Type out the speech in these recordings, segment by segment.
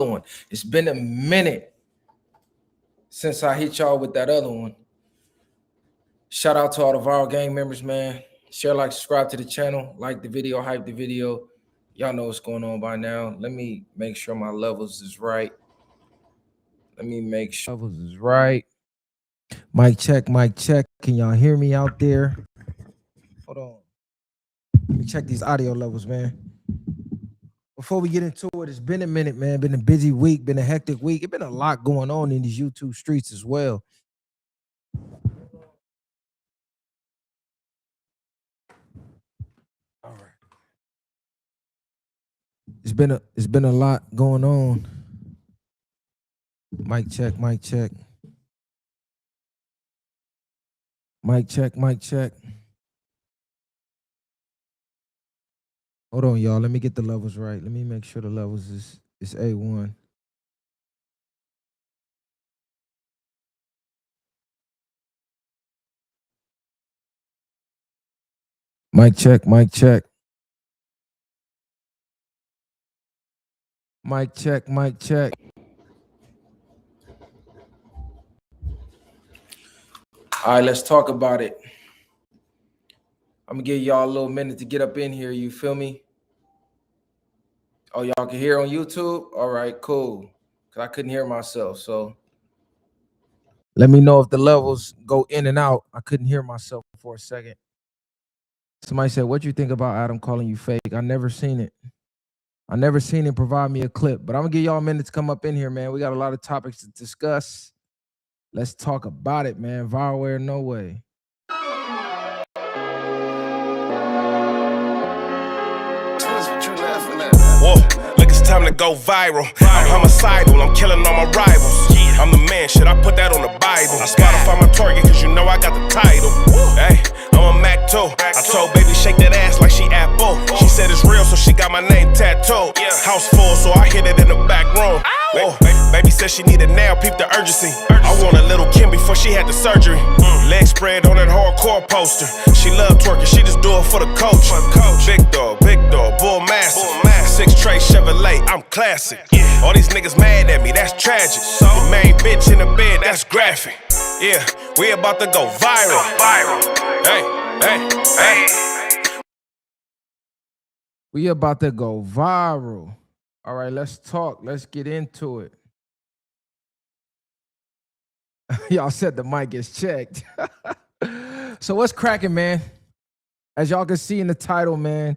one. It's been a minute since I hit y'all with that other one. Shout out to all the Viral Gang members, man. Share, like, subscribe to the channel, like the video, hype the video. Y'all know what's going on by now. Let me make sure my levels is right. Let me make sure levels is right. Mic check, mic check. Can y'all hear me out there? Hold on. Let me check these audio levels, man. Before we get into it, it's been a minute, man. Been a busy week, been a hectic week. It's been a lot going on in these YouTube streets as well. All right. It's been a lot going on. Mic check, mic check. Mic check, mic check. Hold on, y'all. Let me get the levels right. Let me make sure the levels is A1. Mic check, mic check. Mic check, mic check. All right, let's talk about it. I'm gonna give y'all a little minute to get up in here. You feel me? Oh, y'all can hear on YouTube? All right, cool. Because I couldn't hear myself. So let me know if the levels go in and out. I couldn't hear myself for a second. Somebody said, what you think about Adam calling you fake? I never seen it. I never seen it. Provide me a clip. But I'm going to give y'all a minute to come up in here, man. We got a lot of topics to discuss. Let's talk about it, man. Viral or no way. Whoa, look, it's time to go viral. I'm homicidal, I'm killing all my rivals. I'm the man, shit, I put that on the Bible. I Spotify my target, cause you know I got the title. Hey, I'm a Mac 2. I told baby shake that ass like she Apple. She said it's real, so she got my name tattooed. House full, so I hit it in the back room. Whoa, baby said she need it now, peep the urgency. I want a little Kim before she had the surgery. Leg spread on that hardcore poster. She love twerking, she just do it for the coach. Big dog, bull massive. 6 tray Chevrolet, I'm classic. All these niggas mad at me, that's tragic. The main bitch in the bed, that's graphic. Yeah, we about to go viral. Hey. We about to go viral. All right, let's talk. Let's get into it. Y'all said the mic is checked. So what's cracking, man? As y'all can see in the title, man,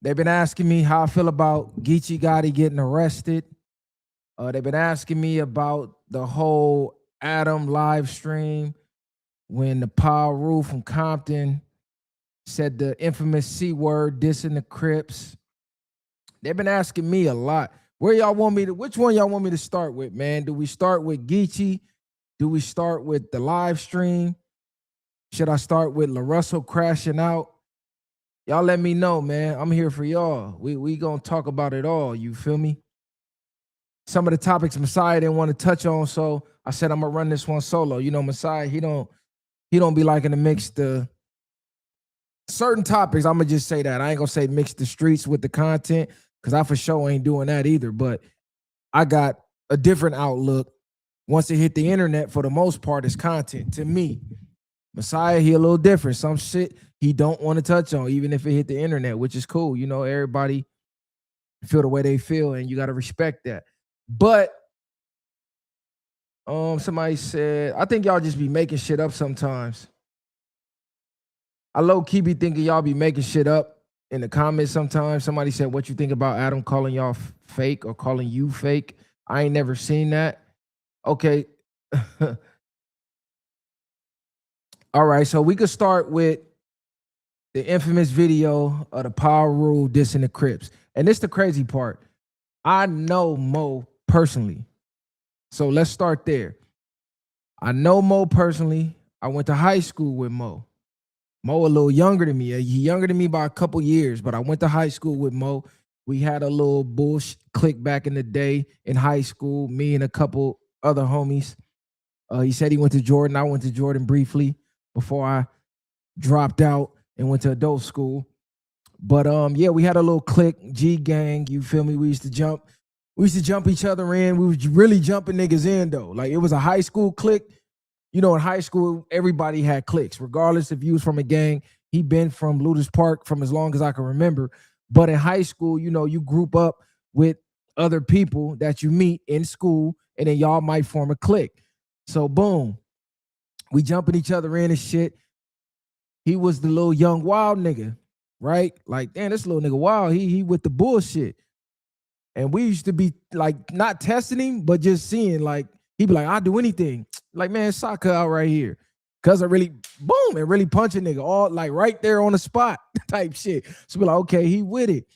they've been asking me how I feel about Geechi Gotti getting arrested. They've been asking me about the whole Adam live stream when the Paru from Compton said the infamous C word, dissing the Crips. They've been asking me a lot. Which one y'all want me to start with, man? Do we start with Geechi? Do we start with the live stream? Should I start with LaRussell crashing out? Y'all let me know, man. I'm here for y'all. We gonna talk about it all, you feel me? Some of the topics Messiah didn't want to touch on, so I said I'm gonna run this one solo. You know, Messiah, he don't be liking to mix the certain topics. I'm gonna just say that. I ain't gonna say mix the streets with the content, because I for sure ain't doing that either. But I got a different outlook. Once it hit the internet, for the most part, it's content to me. Messiah, he a little different. Some shit he don't want to touch on, even if it hit the internet, which is cool. You know, everybody feel the way they feel, and you got to respect that. But somebody said, I think y'all just be making shit up sometimes. I low-key be thinking y'all be making shit up in the comments sometimes. Somebody said, what you think about Adam calling y'all fake or calling you fake? I ain't never seen that. Okay. All right, so we could start with the infamous video of the Power Rule dissing the Crips. And this the crazy part. I know Mo personally. So let's start there. I know Mo personally. I went to high school with Mo. Mo a little younger than me. He younger than me by a couple years, but I went to high school with Mo. We had a little bullshit clique back in the day in high school, me and a couple other homies. He said he went to Jordan. I went to Jordan briefly before I dropped out and went to adult school. But yeah, we had a little clique, G gang, you feel me? We used to jump We used to jump each other in. We was really jumping niggas in though. Like it was a high school clique. You know, in high school, everybody had cliques, regardless if you was from a gang. He been from Ludus Park from as long as I can remember. But in high school, you know, you group up with other people that you meet in school, and then y'all might form a clique. So boom, we jumping each other in and shit. He was the little young wild nigga, right? Like, damn, this little nigga wild. He with the bullshit. And we used to be like not testing him, but just seeing like he'd be like, I'll do anything. Like, man, soccer out right here. Cause I really, boom, and really punch a nigga all like right there on the spot type shit. So be like, okay, he with it.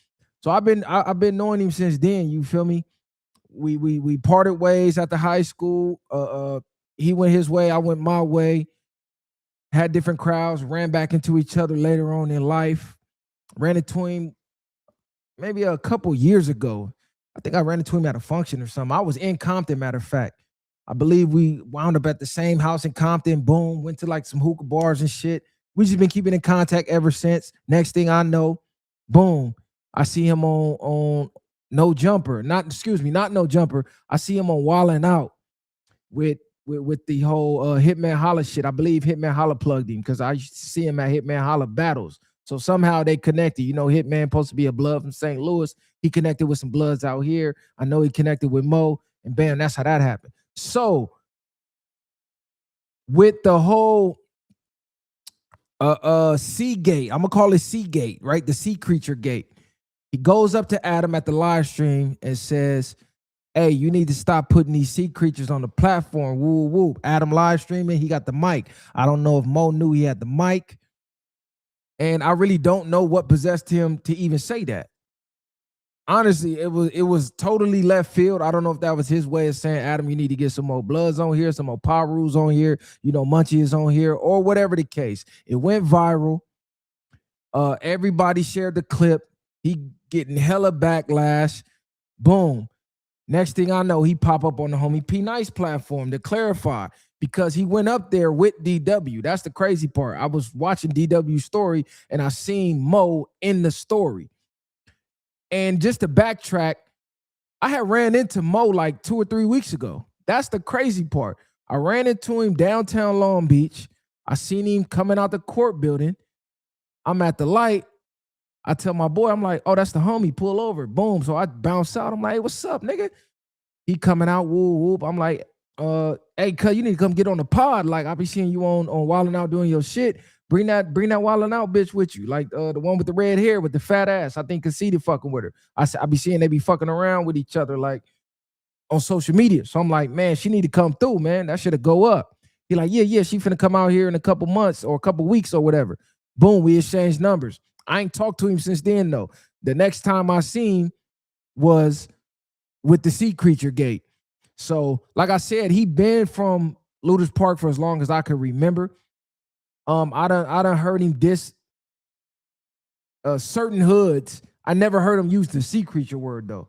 So I've been knowing him since then. You feel me? We parted ways after high school. He went his way, I went my way. Had different crowds, ran back into each other later on in life. Ran into him maybe a couple years ago. I think I ran into him at a function or something. I was in Compton, matter of fact. I believe we wound up at the same house in Compton. Boom, went to like some hookah bars and shit. We just been keeping in contact ever since. Next thing I know, boom, I see him on No Jumper. Not No Jumper. I see him on Wildin' Out with the whole Hitman Holla shit. I believe Hitman Holla plugged him because I used to see him at Hitman Holla battles. So somehow they connected. You know, Hitman supposed to be a blood from St. Louis. He connected with some bloods out here. I know he connected with Mo, and bam, that's how that happened. So with the whole C gate, I'm gonna call it C gate, right? The sea creature gate. He goes up to Adam at the live stream and says, hey, you need to stop putting these sea creatures on the platform. Woo woo. Adam live streaming, he got the mic. I don't know if Mo knew he had the mic. And I really don't know what possessed him to even say that. Honestly, it was totally left field. I don't know if that was his way of saying, Adam, you need to get some more Bloods on here, some more Parus on here, you know, Munchie is on here, or whatever the case. It went viral. Everybody shared the clip. He getting hella backlash. Boom. Next thing I know, he pop up on the homie P Nice platform to clarify because he went up there with DW. That's the crazy part. I was watching DW's story and I seen Mo in the story. And just to backtrack, I had ran into Mo like 2 or 3 weeks ago. That's the crazy part. I ran into him downtown Long Beach. I seen him coming out the court building. I'm at the light. I tell my boy, I'm like, oh, that's the homie, pull over. Boom. So I bounce out. I'm like, hey, what's up, nigga? He coming out, whoop, whoop. I'm like, hey, cuz, you need to come get on the pod. Like, I be seeing you on Wildin' Out doing your shit. Bring that Wildin' Out bitch with you. Like the one with the red hair with the fat ass. I think Conceited fucking with her. I be seeing they be fucking around with each other like on social media. So I'm like, man, she need to come through, man. That should go up. He like, yeah, she finna come out here in a couple months or a couple weeks or whatever. Boom, we exchanged numbers. I ain't talked to him since then, though. The next time I seen was with the sea creature gate. So, like I said, he been from Ludus Park for as long as I could remember. I done heard him diss certain hoods. I never heard him use the sea creature word though,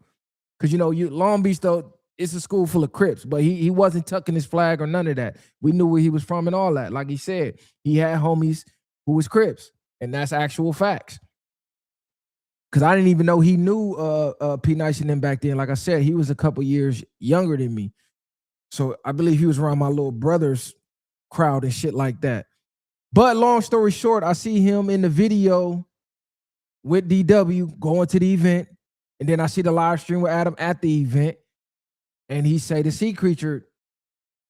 because you know, Long Beach though, it's a school full of Crips, but he wasn't tucking his flag or none of that. We knew where he was from and all that. Like he said, he had homies who was Crips. And that's actual facts. Because I didn't even know he knew P Nice and them back then. Like I said, he was a couple years younger than me. So I believe he was around my little brother's crowd and shit like that. But long story short, I see him in the video with DW going to the event. And then I see the live stream with Adam at the event. And he say the sea creature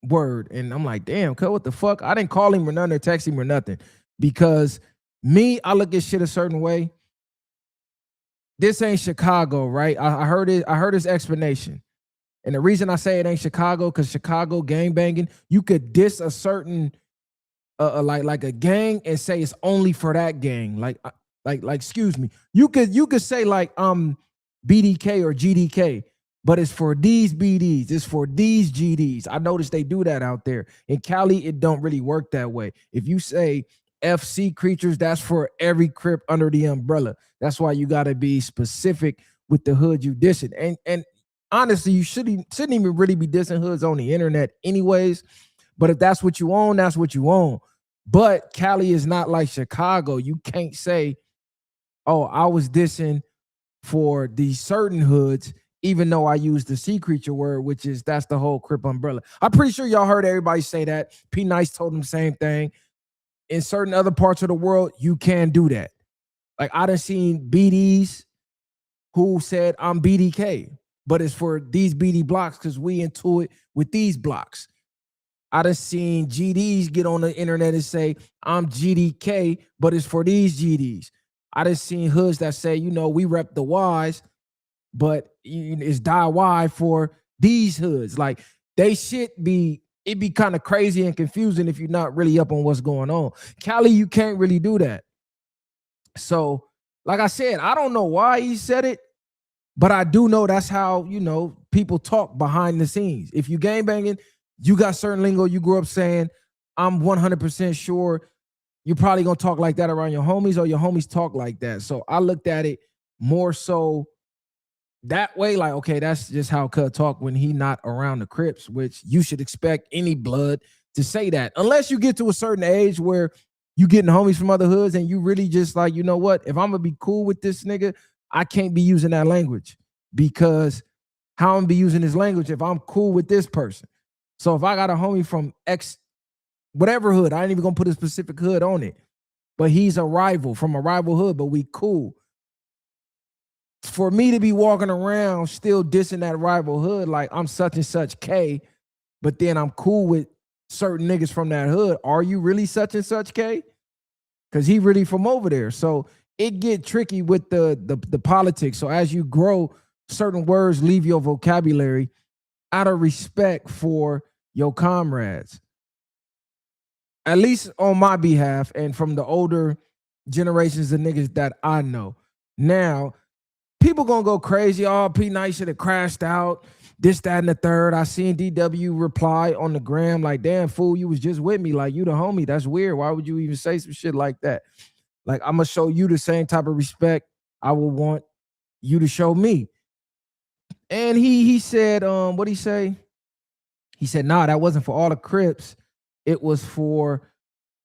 word. And I'm like, damn, cuz what the fuck? I didn't call him or nothing or text him or nothing. Because me, I look at shit a certain way. This ain't Chicago, right? I heard it. I heard his explanation. And the reason I say it ain't Chicago, because Chicago gangbanging, you could diss a certain like a gang and say it's only for that gang. Like excuse me. You could say like BDK or GDK, but it's for these BDs, it's for these GDs. I noticed they do that out there. In Cali, it don't really work that way. If you say FC creatures, that's for every Crip under the umbrella. That's why you got to be specific with the hood you dissing. And honestly, you shouldn't even really be dissing hoods on the internet anyways. But if that's what you own, that's what you own. But Cali is not like Chicago. You can't say, oh, I was dissing for these certain hoods even though I use the sea creature word, which is that's the whole Crip umbrella. I'm pretty sure y'all heard everybody say that. P Nice told them the same thing. In certain other parts of the world, you can do that. Like I done seen BDs who said I'm BDK, but it's for these BD blocks because we into it with these blocks. I done seen GDs get on the internet and say I'm GDK, but it's for these GDs. I done seen hoods that say, you know, we rep the Ys, but it's die Y for these hoods. Like they it'd be kind of crazy and confusing if you're not really up on what's going on. Cali, you can't really do that. So, like I said, I don't know why he said it, but I do know that's how, you know, people talk behind the scenes. If you gang banging, you got certain lingo you grew up saying. I'm 100% sure you're probably going to talk like that around your homies, or your homies talk like that. So I looked at it more so that way, like, okay, that's just how Cud talk when he not around the Crips, which you should expect any blood to say that. Unless you get to a certain age where you getting homies from other hoods and you really just like, you know what, if I'm going to be cool with this nigga, I can't be using that language, because how I'm going to be using this language if I'm cool with this person? So if I got a homie from X, whatever hood, I ain't even going to put a specific hood on it, but he's a rival from a rival hood, but we cool. For me to be walking around still dissing that rival hood like I'm such and such K, but then I'm cool with certain niggas from that hood, are you really such and such K? Because he really from over there. So it get tricky with the politics. So as you grow, certain words leave your vocabulary out of respect for your comrades. At least on my behalf and from the older generations of niggas that I know. Now, people gonna go crazy. Oh, P Nice should have crashed out. This, that, and the third. I seen DW reply on the gram like, damn, fool, you was just with me. Like, you the homie. That's weird. Why would you even say some shit like that? Like, I'm gonna show you the same type of respect I would want you to show me. And he said, what'd he say? He said, nah, that wasn't for all the Crips. It was for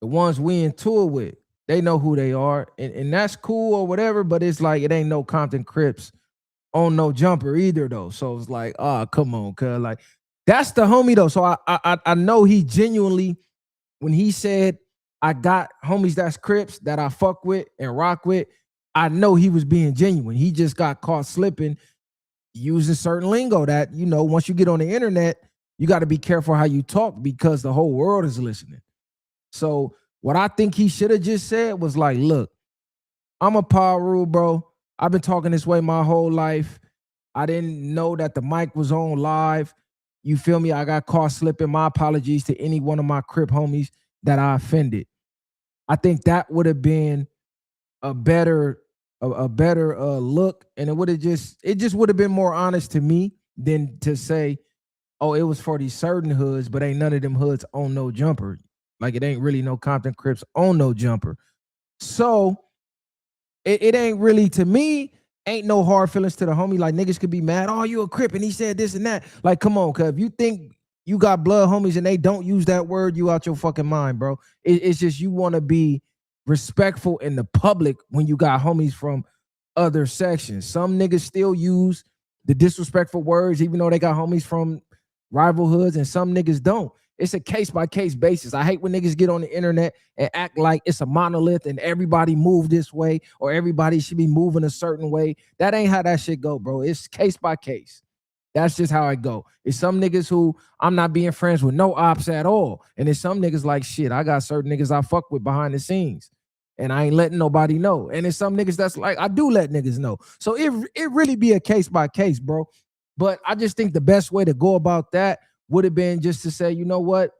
the ones we in tour with. They know who they are, and that's cool or whatever, but it's like it ain't no Compton Crips on no jumper either, though. So it's like, oh, come on, cuz. Like, that's the homie, though. So I know he genuinely, when he said, I got homies that's Crips that I fuck with and rock with, I know he was being genuine. He just got caught slipping using certain lingo that, you know, once you get on the internet, you got to be careful how you talk because the whole world is listening. So what I think he should have just said was like, look, I'm a power rule, bro. I've been talking this way my whole life. I didn't know that the mic was on live. You feel me? I got caught slipping. My apologies to any one of my Crip homies that I offended. I think that would have been a better look, and it just would have been more honest to me than to say, oh, it was for these certain hoods, but ain't none of them hoods on no jumper. Like, it ain't really no Compton Crips on no jumper. So it ain't really, to me, ain't no hard feelings to the homie. Like, niggas could be mad, oh, you a Crip and he said this and that. Like, come on, cuz if you think you got blood homies and they don't use that word, you out your fucking mind, bro. It's just you want to be respectful in the public when you got homies from other sections. Some niggas still use the disrespectful words, even though they got homies from rival hoods, and some niggas don't. It's a case-by-case basis. I hate when niggas get on the internet and act like it's a monolith and everybody move this way or everybody should be moving a certain way. That ain't how that shit go, bro. It's case-by-case. That's just how it go. It's some niggas who I'm not being friends with no ops at all. And it's some niggas like, shit, I got certain niggas I fuck with behind the scenes and I ain't letting nobody know. And it's some niggas that's like, I do let niggas know. So it really be a case-by-case, bro. But I just think the best way to go about that would have been just to say, you know what?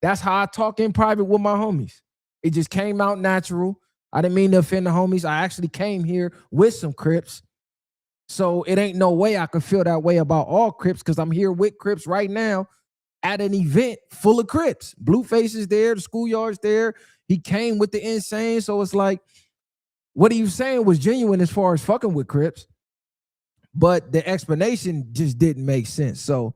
That's how I talk in private with my homies. It just came out natural. I didn't mean to offend the homies. I actually came here with some Crips. So it ain't no way I could feel that way about all Crips because I'm here with Crips right now at an event full of Crips. Blueface is there. The schoolyard's there. He came with the insane. So it's like, what he was saying was genuine as far as fucking with Crips. But the explanation just didn't make sense. So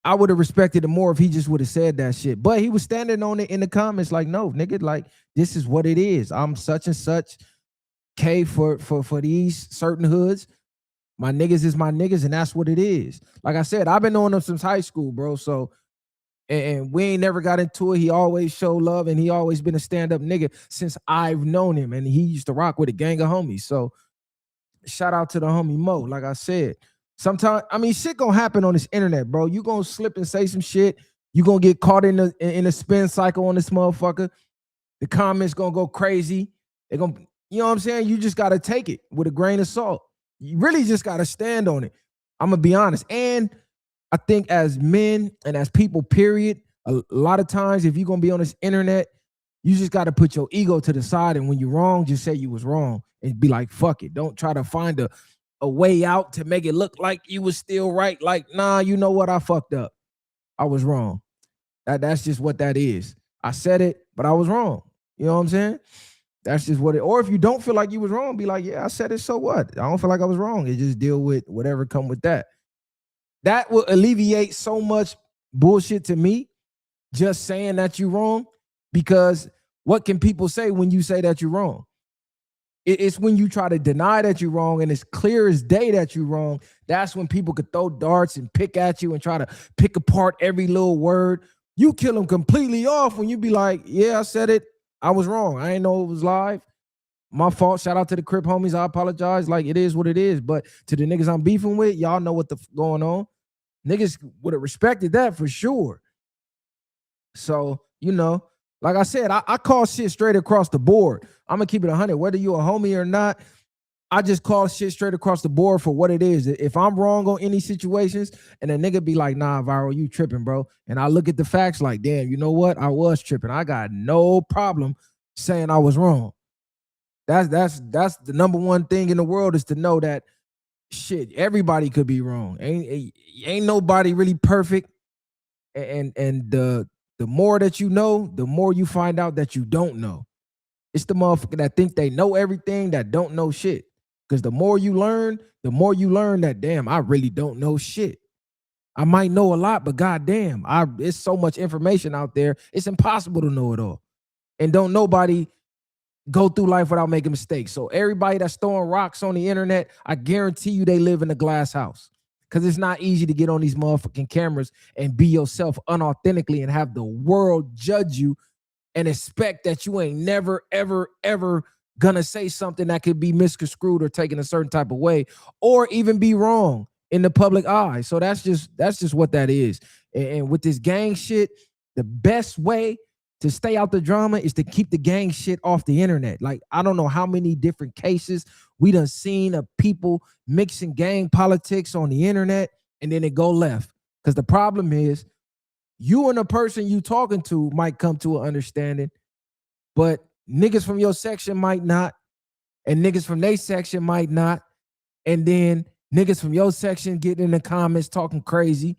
I would have respected it more if he just would have said that shit. But he was standing on it in the comments like, no, nigga, like, this is what it is. I'm such and such K for these certain hoods. My niggas is my niggas, and that's what it is. Like I said, I've been knowing him since high school, bro. So, and we ain't never got into it. He always showed love, and he always been a stand-up nigga since I've known him. And he used to rock with a gang of homies. So, shout out to the homie Mo. Like I said, sometimes, I mean, shit gonna happen on this internet, bro. You gonna slip and say some shit. You gonna get caught in a spin cycle on this motherfucker. The comments gonna go crazy. They're gonna, you know what I'm saying? You just gotta take it with a grain of salt. You really just gotta stand on it. I'm gonna be honest. And I think as men and as people, period, a lot of times if you're gonna be on this internet, you just gotta put your ego to the side. And when you're wrong, just say you was wrong and be like, fuck it. Don't try to find a way out to make it look like you was still right. Like, nah, you know what? I fucked up. I was wrong. That's just what that is. I said it, but I was wrong. You know what I'm saying? That's just what it, or if you don't feel like you was wrong, be like, yeah, I said it, so what? I don't feel like I was wrong. And just deal with whatever come with that. That will alleviate so much bullshit to me, just saying that you're wrong, because what can people say when you say that you're wrong? It's when you try to deny that you're wrong and it's clear as day that you're wrong. That's when people could throw darts and pick at you and try to pick apart every little word. You kill them completely off when you be like, yeah, I said it. I was wrong. I didn't know it was live. My fault. Shout out to the Crip homies. I apologize. Like, it is what it is. But to the niggas I'm beefing with, y'all know what the going on. Niggas would have respected that for sure. So, you know, like I said, I call shit straight across the board. I'm going to keep it 100. Whether you a homie or not, I just call shit straight across the board for what it is. If I'm wrong on any situations and a nigga be like, nah, Viral, you tripping, bro. And I look at the facts like, damn, you know what? I was tripping. I got no problem saying I was wrong. That's the number one thing in the world, is to know that shit, everybody could be wrong. Ain't nobody really perfect. And the more that you know, the more you find out that you don't know. It's the motherfucker that think they know everything that don't know shit. Because the more you learn that, damn, I really don't know shit. I might know a lot, but goddamn, it's so much information out there. It's impossible to know it all. And don't nobody go through life without making mistakes. So everybody that's throwing rocks on the internet, I guarantee you they live in a glass house. Because it's not easy to get on these motherfucking cameras and be yourself unauthentically and have the world judge you and expect that you ain't never, ever, ever gonna say something that could be misconstrued or taken a certain type of way, or even be wrong in the public eye. So that's just what that is. And with this gang shit, the best way to stay out the drama is to keep the gang shit off the internet. Like, I don't know how many different cases we done seen of people mixing gang politics on the internet, and then it go left. Because the problem is, you and the person you talking to might come to an understanding, but niggas from your section might not, and niggas from their section might not, and then niggas from your section get in the comments talking crazy,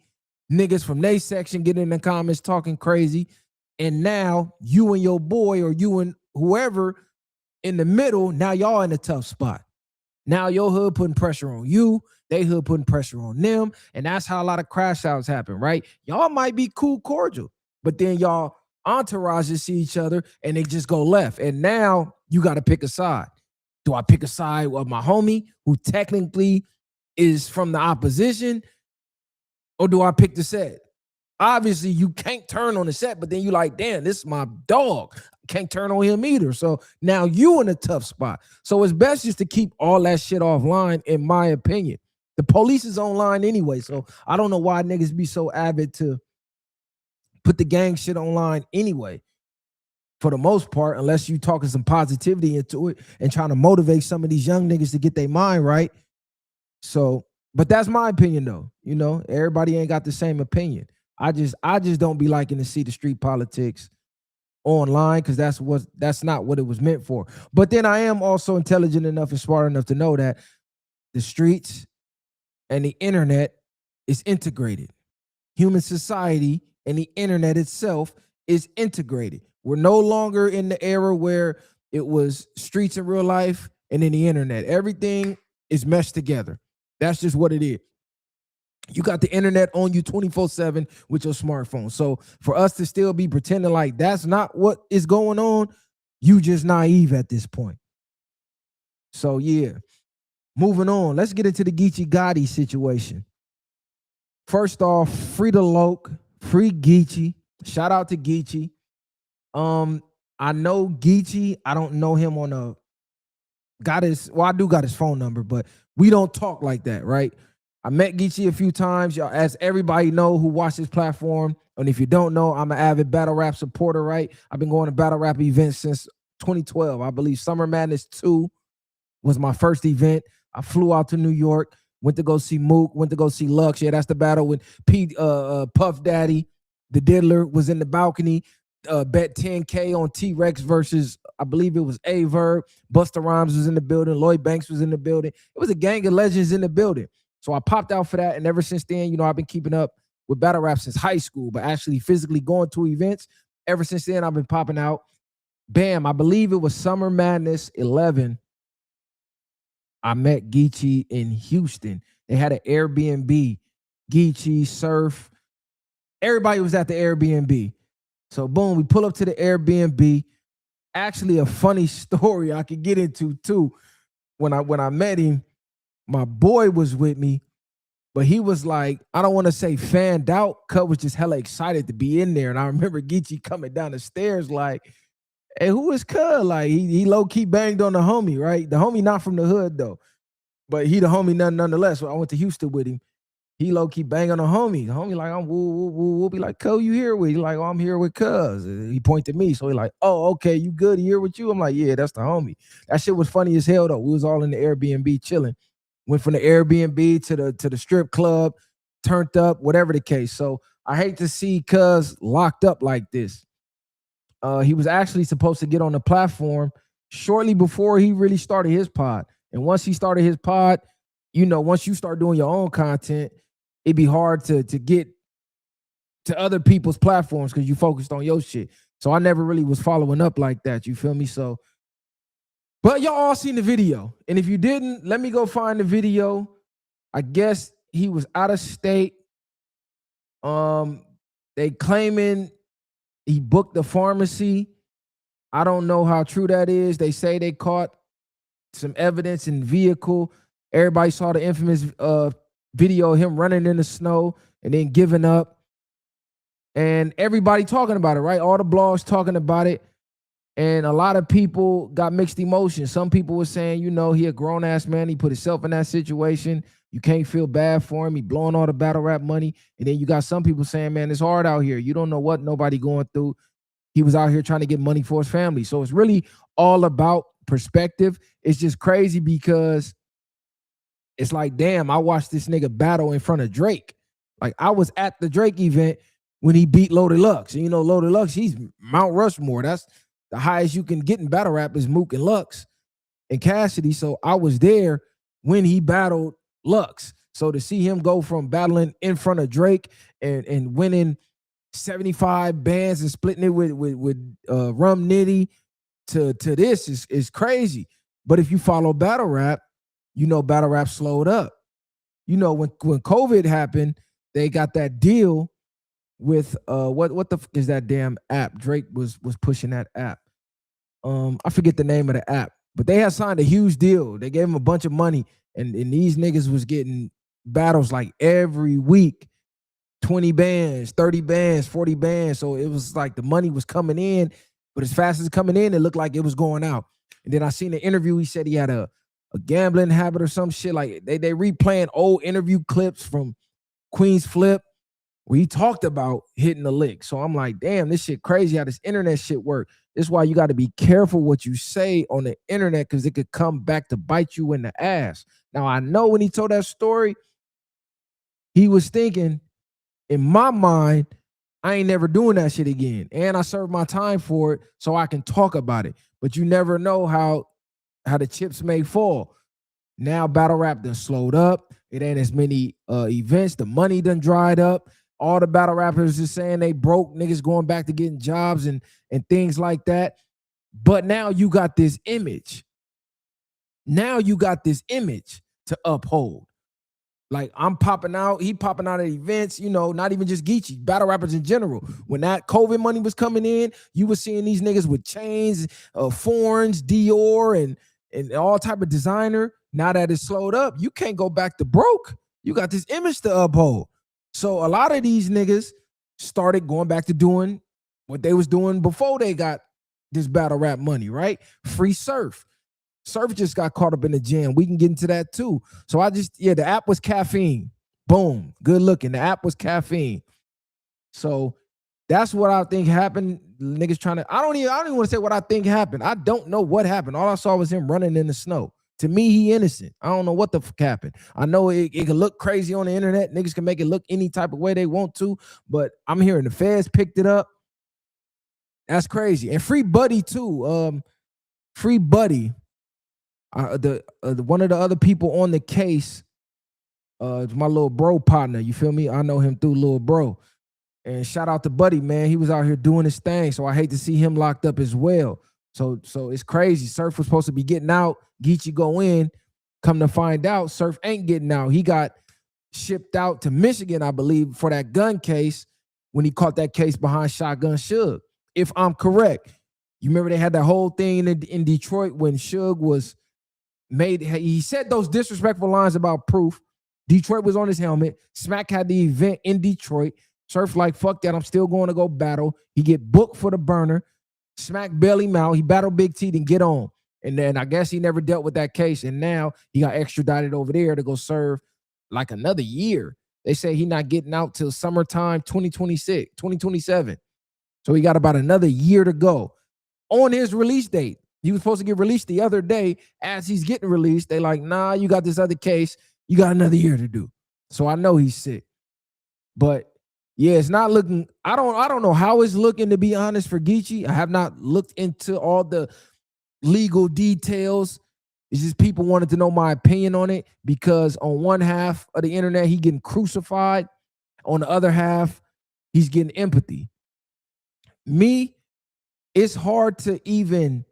niggas from their section get in the comments talking crazy, and now you and your boy, or you and whoever in the middle, now y'all in a tough spot. Now your hood putting pressure on you, they hood putting pressure on them, and that's how a lot of crash outs happen, right? Y'all might be cool, cordial, but then y'all entourages see each other and they just go left, and now you got to pick a side. Do I pick a side of my homie who technically is from the opposition, or do I pick the set? Obviously, you can't turn on the set, but then you like, damn, this is my dog. Can't turn on him either. So now you in a tough spot. So it's best just to keep all that shit offline, in my opinion. The police is online anyway, so I don't know why niggas be so avid to put the gang shit online anyway, for the most part, unless you talking some positivity into it and trying to motivate some of these young niggas to get their mind right. So, but that's my opinion though. You know, everybody ain't got the same opinion. I just don't be liking to see the street politics online, because that's not what it was meant for. But then I am also intelligent enough and smart enough to know that the streets and the internet is integrated. Human society and the internet itself is integrated. We're no longer in the era where it was streets in real life and then the internet. Everything is meshed together. That's just what it is. You got the internet on you 24/7 with your smartphone. So for us to still be pretending like that's not what is going on, you just naive at this point. So yeah, Moving on, let's get into the Gchi Gotti situation. First off, free the Loke, free Geechi. Shout out to Geechi. I know Geechi. I don't know him on a I do got his phone number, but we don't talk like that, right? I met Geechi a few times, y'all, as everybody know who watch this platform. And if you don't know, I'm an avid battle rap supporter, right? I've been going to battle rap events since 2012. I believe Summer Madness 2 was my first event. I flew out to New York, went to go see Mook, went to go see Lux. Yeah, that's the battle when Puff Daddy, the Diddler, was in the balcony. Bet 10K on T-Rex versus, I believe it was A-Verb. Busta Rhymes was in the building. Lloyd Banks was in the building. It was a gang of legends in the building. So I popped out for that. And ever since then, you know, I've been keeping up with battle rap since high school, but actually physically going to events. Ever since then, I've been popping out. Bam, I believe it was Summer Madness 11. I met Geechi in Houston. They had an Airbnb. Geechi, Surf. Everybody was at the Airbnb. So boom, we pull up to the Airbnb. Actually, a funny story I could get into too. When I met him, my boy was with me, but he was like, I don't want to say fanned out. Cut was just hella excited to be in there. And I remember Geechi coming down the stairs like, hey, who is Cud? Like he low-key banged on the homie, right? The homie not from the hood though, but he the homie nonetheless. So I went to Houston with him. He low-key bang on the homie. The homie like, I'm woo, woo, woo. We'll be like, Cuz, you here with? He like, oh, I'm here with Cuz. He pointed me. So he like, oh, okay, you good? He here with you? I'm like, yeah, that's the homie. That shit was funny as hell though. We was all in the Airbnb chilling. Went from the Airbnb to the strip club, turned up, whatever the case. So I hate to see Cuz locked up like this. He was actually supposed to get on the platform shortly before he really started his pod. And once he started his pod, you know, once you start doing your own content, it'd be hard to get to other people's platforms because you focused on your shit. So I never really was following up like that. You feel me? So, but y'all all seen the video. And if you didn't, let me go find the video. I guess he was out of state. They claiming he booked the pharmacy. I don't know how true that is. They say they caught some evidence in the vehicle. Everybody saw the infamous video of him running in the snow and then giving up. And everybody talking about it, right? All the blogs talking about it. And a lot of people got mixed emotions. Some people were saying, you know, he a grown-ass man. He put himself in that situation. You can't feel bad for him. He blowing all the battle rap money. And then you got some people saying, man, it's hard out here. You don't know what nobody going through. He was out here trying to get money for his family. So it's really all about perspective. It's just crazy because it's like, damn, I watched this nigga battle in front of Drake. Like, I was at the Drake event when he beat Loaded Lux. And you know, Loaded Lux, he's Mount Rushmore. That's the highest you can get in battle rap is Mook and Lux and Cassidy. So I was there when he battled Lux. So to see him go from battling in front of Drake and winning 75 bands and splitting it with Rum Nitty to this is crazy. But if you follow battle rap, you know battle rap slowed up. You know, when COVID happened, they got that deal with what the is that damn app? Drake was pushing that app. I forget the name of the app, but they had signed a huge deal. They gave him a bunch of money, and these niggas was getting battles like every week, 20 bands, 30 bands, 40 bands. So it was like the money was coming in, but as fast as it's coming in, it looked like it was going out. And then I seen the interview. He said he had a gambling habit or some shit. Like they replaying old interview clips from Queen's Flip where he talked about hitting the lick. So I'm like, damn, this shit crazy how this internet shit work. This is why you got to be careful what you say on the internet because it could come back to bite you in the ass. Now, I know when he told that story, he was thinking, in my mind, I ain't never doing that shit again. And I served my time for it so I can talk about it. But you never know how the chips may fall. Now battle rap done slowed up. It ain't as many events. The money done dried up. All the battle rappers is saying they broke. Niggas going back to getting jobs and things like that. But now you got this image. Now you got this image to uphold. Like I'm popping out, he popping out at events, you know, not even just Geechi, battle rappers in general. When that COVID money was coming in, you were seeing these niggas with chains, foreigns, Dior, and all type of designer. Now that it's slowed up, you can't go back to broke. You got this image to uphold. So a lot of these niggas started going back to doing what they was doing before they got this battle rap money, right? Free Surf. Surf just got caught up in the jam. We can get into that too. So the app was caffeine. Boom. Good looking. The app was caffeine. So that's what I think happened. Niggas trying to, I don't even want to say what I think happened. I don't know what happened. All I saw was him running in the snow. To me, he innocent. I don't know what the fuck happened. I know it can look crazy on the internet. Niggas can make it look any type of way they want to, but I'm hearing the feds picked it up. That's crazy. And Free Buddy too. Free Buddy, one of the other people on the case, my little bro partner. You feel me? I know him through little bro. And shout out to Buddy, man. He was out here doing his thing. So I hate to see him locked up as well. So it's crazy. Surf was supposed to be getting out. Geechi go in. Come to find out, Surf ain't getting out. He got shipped out to Michigan, I believe, for that gun case when he caught that case behind Shotgun Suge. If I'm correct. You remember they had that whole thing in Detroit when Suge was made. He said those disrespectful lines about Proof. Detroit was on his helmet. Smack had the event in Detroit. Surf like, fuck that, I'm still going to go battle. He get booked for the burner. Smack bail him out. He battled Big T and get on. And then I guess he never dealt with that case. And now he got extradited over there to go serve like another year. They say he not getting out till summertime 2027. So he got about another year to go on his release date. He was supposed to get released the other day. As he's getting released, they like, nah, you got this other case. You got another year to do. So I know he's sick. But yeah, it's not looking, I don't know how it's looking, to be honest, for Geechi. I have not looked into all the legal details. It's just people wanted to know my opinion on it, because on one half of the internet, he getting crucified. On the other half, he's getting empathy. Me, it's hard to even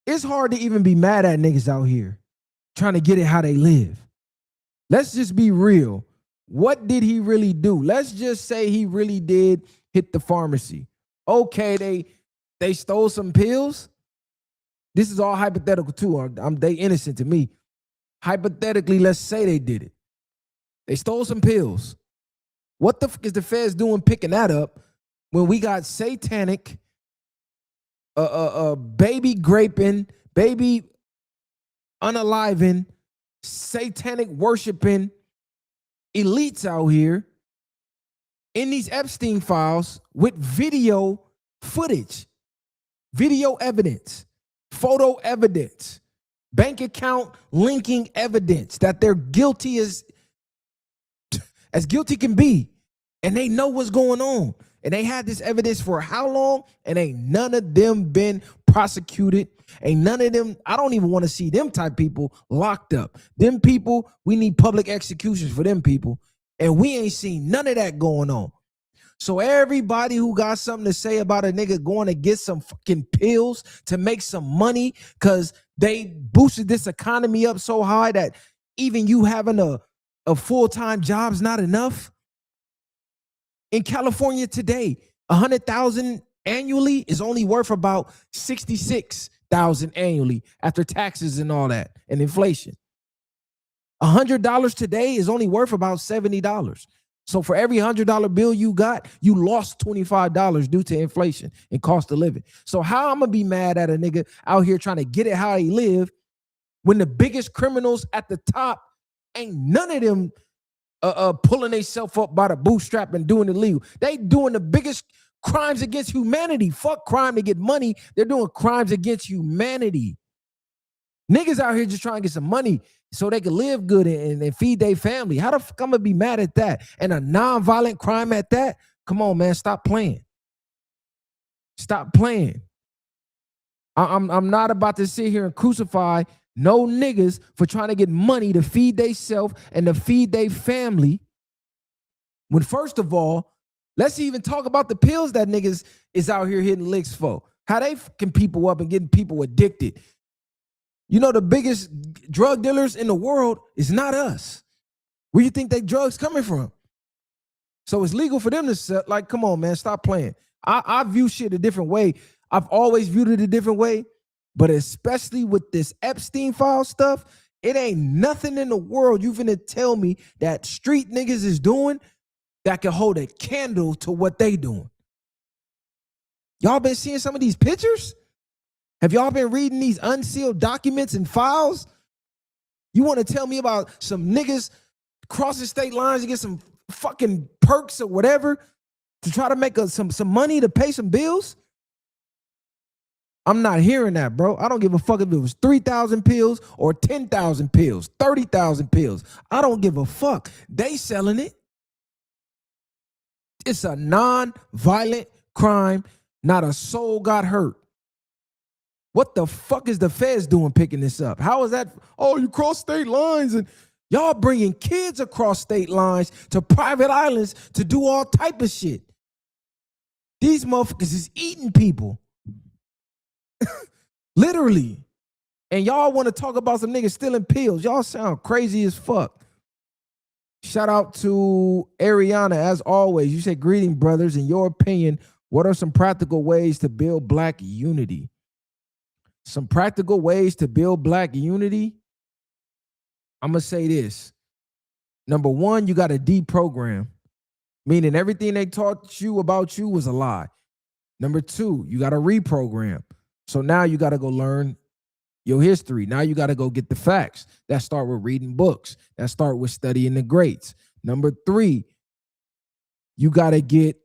be mad at niggas out here trying to get it how they live. Let's just be real. What did he really do? Let's just say he really did hit the pharmacy. Okay, they stole some pills. This is all hypothetical too. They innocent to me. Hypothetically, let's say they did it. They stole some pills. What the fuck is the feds doing picking that up when we got satanic, baby graping, baby unaliving, satanic worshiping elites out here in these Epstein files with video footage, video evidence, photo evidence, bank account linking evidence that they're guilty as guilty can be, and they know what's going on. And they had this evidence for how long? And ain't none of them been prosecuted. Ain't none of them, I don't even want to see them type people locked up. Them people, we need public executions for them people. And we ain't seen none of that going on. So everybody who got something to say about a nigga going to get some fucking pills to make some money because they boosted this economy up so high that even you having a full-time job's not enough. In California today, 100,000 annually is only worth about 66,000 annually after taxes and all that and inflation. $100 today is only worth about $70. So for every $100 bill you got, you lost $25 due to inflation and cost of living. So how I'm gonna be mad at a nigga out here trying to get it how he live when the biggest criminals at the top ain't none of them pulling themselves up by the bootstrap and doing illegal. They doing the biggest crimes against humanity. Fuck crime to get money. They're doing crimes against humanity. Niggas out here just trying to get some money so they can live good and feed their family. How the fuck I'm gonna be mad at that? And a non-violent crime at that? Come on, man, stop playing. Stop playing. I'm not about to sit here and crucify no niggas for trying to get money to feed theyself and to feed their family. When first of all, let's even talk about the pills that niggas is out here hitting licks for. How they fucking people up and getting people addicted. You know, the biggest drug dealers in the world is not us. Where you think they drugs coming from? So it's legal for them to sell. Like, come on, man, stop playing. I view shit a different way. I've always viewed it a different way. But especially with this Epstein file stuff, it ain't nothing in the world you finna tell me that street niggas is doing that can hold a candle to what they doing. Y'all been seeing some of these pictures? Have y'all been reading these unsealed documents and files? You want to tell me about some niggas crossing state lines to get some fucking perks or whatever to try to make some money to pay some bills? I'm not hearing that, bro. I don't give a fuck if it was 3,000 pills or 10,000 pills, 30,000 pills. I don't give a fuck. They selling it. It's a non-violent crime. Not a soul got hurt. What the fuck is the feds doing picking this up? How is that? Oh, you cross state lines and y'all bringing kids across state lines to private islands to do all type of shit. These motherfuckers is eating people. Literally. And y'all want to talk about some niggas stealing pills. Y'all sound crazy as fuck. Shout out to Ariana, as always. You said, greeting, brothers. In your opinion, what are some practical ways to build black unity? Some practical ways to build black unity? I'm going to say this. Number one, you got to deprogram, meaning everything they taught you about you was a lie. Number two, you got to reprogram. So now you got to go learn your history. Now you got to go get the facts. That start with reading books. That start with studying the greats. Number three, you got to get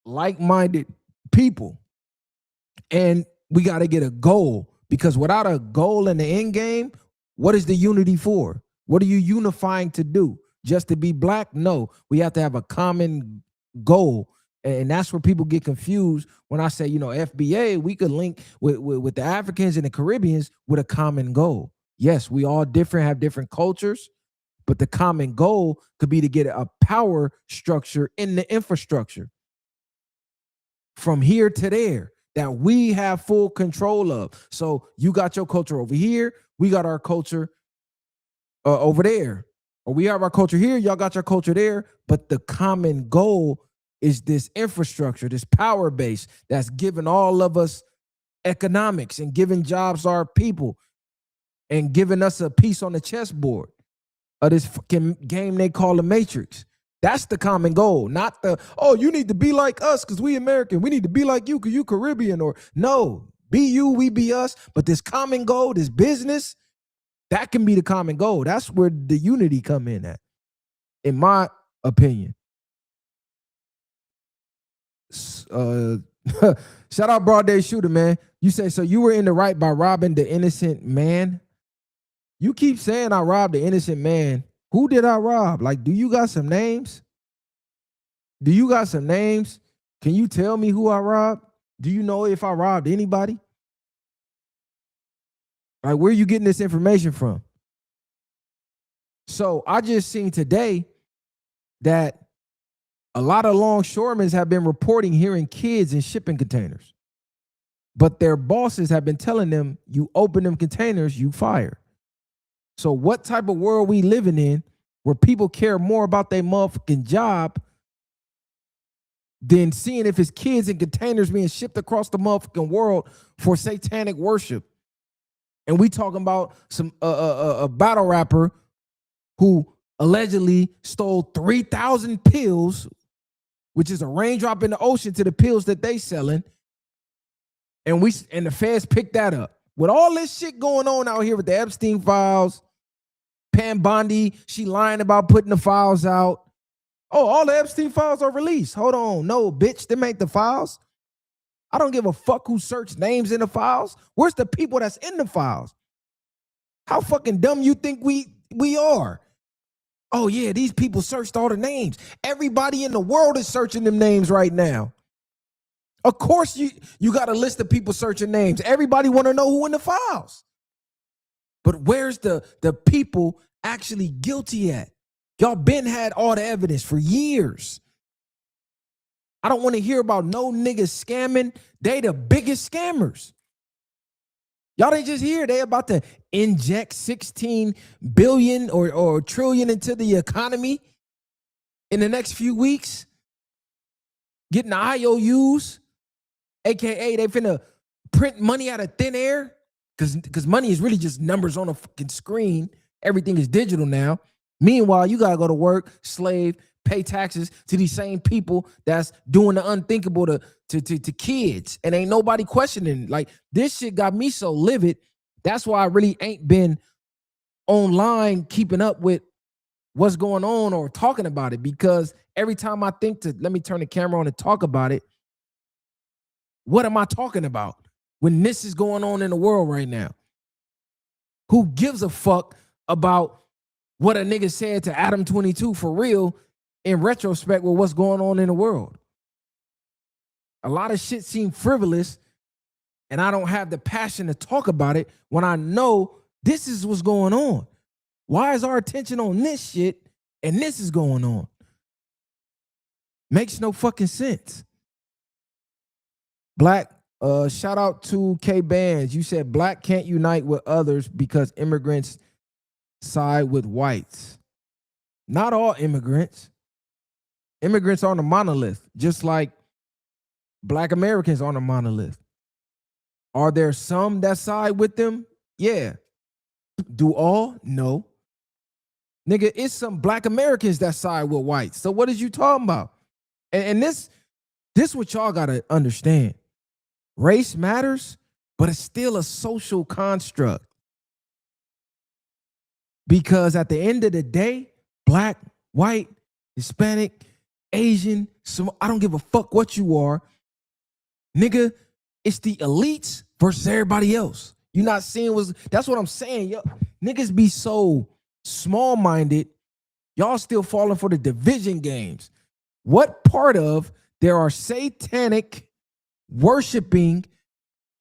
like-minded people. And we got to get a goal, because without a goal in the end game, what is the unity for? What are you unifying to do? Just to be black? No, we have to have a common goal. And that's where people get confused when I say, FBA, we could link with the Africans and the Caribbeans with a common goal. Yes, we all different, have different cultures, but the common goal could be to get a power structure in the infrastructure from here to there that we have full control of. So you got your culture over here, we got our culture over there. Or we have our culture here, y'all got your culture there, but the common goal is this infrastructure, this power base that's giving all of us economics and giving jobs to our people and giving us a piece on the chessboard of this fucking game they call the Matrix. That's the common goal, not the, oh, you need to be like us because we American. We need to be like you because you Caribbean. Or no, be you, we be us. But this common goal, this business, that can be the common goal. That's where the unity come in at, in my opinion. Shout out Broad Day Shooter, man. You say, so you were in the right by robbing the innocent man? You keep saying I robbed the innocent man. Who did I rob? Like, do you got some names? Do you got some names? Can you tell me who I robbed? Do you know if I robbed anybody? Like, where are you getting this information from? So I just seen today that a lot of longshoremen have been reporting hearing kids in shipping containers, but their bosses have been telling them, you open them containers, you fire. So what type of world we living in where people care more about their motherfucking job than seeing if it's kids in containers being shipped across the motherfucking world for satanic worship? And we talking about some a battle rapper who allegedly stole 3,000 pills, which is a raindrop in the ocean to the pills that they selling. And the feds picked that up. With all this shit going on out here with the Epstein files, Pam Bondi, she lying about putting the files out. Oh, all the Epstein files are released. Hold on. No, bitch, them ain't the files. I don't give a fuck who searched names in the files. Where's the people that's in the files? How fucking dumb you think we are? Oh, yeah, these people searched all the names. Everybody in the world is searching them names right now. Of course, you got a list of people searching names. Everybody want to know who in the files. But where's the people actually guilty at? Y'all been had all the evidence for years. I don't want to hear about no niggas scamming. They the biggest scammers. Y'all ain't just here. They about to inject 16 billion or trillion into the economy in the next few weeks. Getting the IOUs, AKA they finna print money out of thin air Because money is really just numbers on a fucking screen. Everything is digital now. Meanwhile, you gotta go to work, slave, pay taxes to these same people that's doing the unthinkable to kids, and ain't nobody questioning. Like, this shit got me so livid. That's why I really ain't been online keeping up with what's going on or talking about it, because every time I think to let me turn the camera on and talk about it, what am I talking about when this is going on in the world right now? Who gives a fuck about what a nigga said to Adam 22 for real in retrospect with what's going on in the world? A lot of shit seems frivolous, and I don't have the passion to talk about it when I know this is what's going on. Why is our attention on this shit and this is going on? Makes no fucking sense. Black, shout out to K Bands. You said black can't unite with others because immigrants side with whites. Not all immigrants. Immigrants aren't a monolith, just like black Americans aren't a monolith. Are there some that side with them? Yeah. Do all? No. Nigga, it's some black Americans that side with whites. So what is you talking about? And this what y'all gotta understand. Race matters, but it's still a social construct. Because at the end of the day, black, white, Hispanic, Asian, I don't give a fuck what you are. Nigga, it's the elites versus everybody else. You not seeing that's what I'm saying. Yo, niggas be so small-minded. Y'all still falling for the division games. What part of there are satanic, worshiping,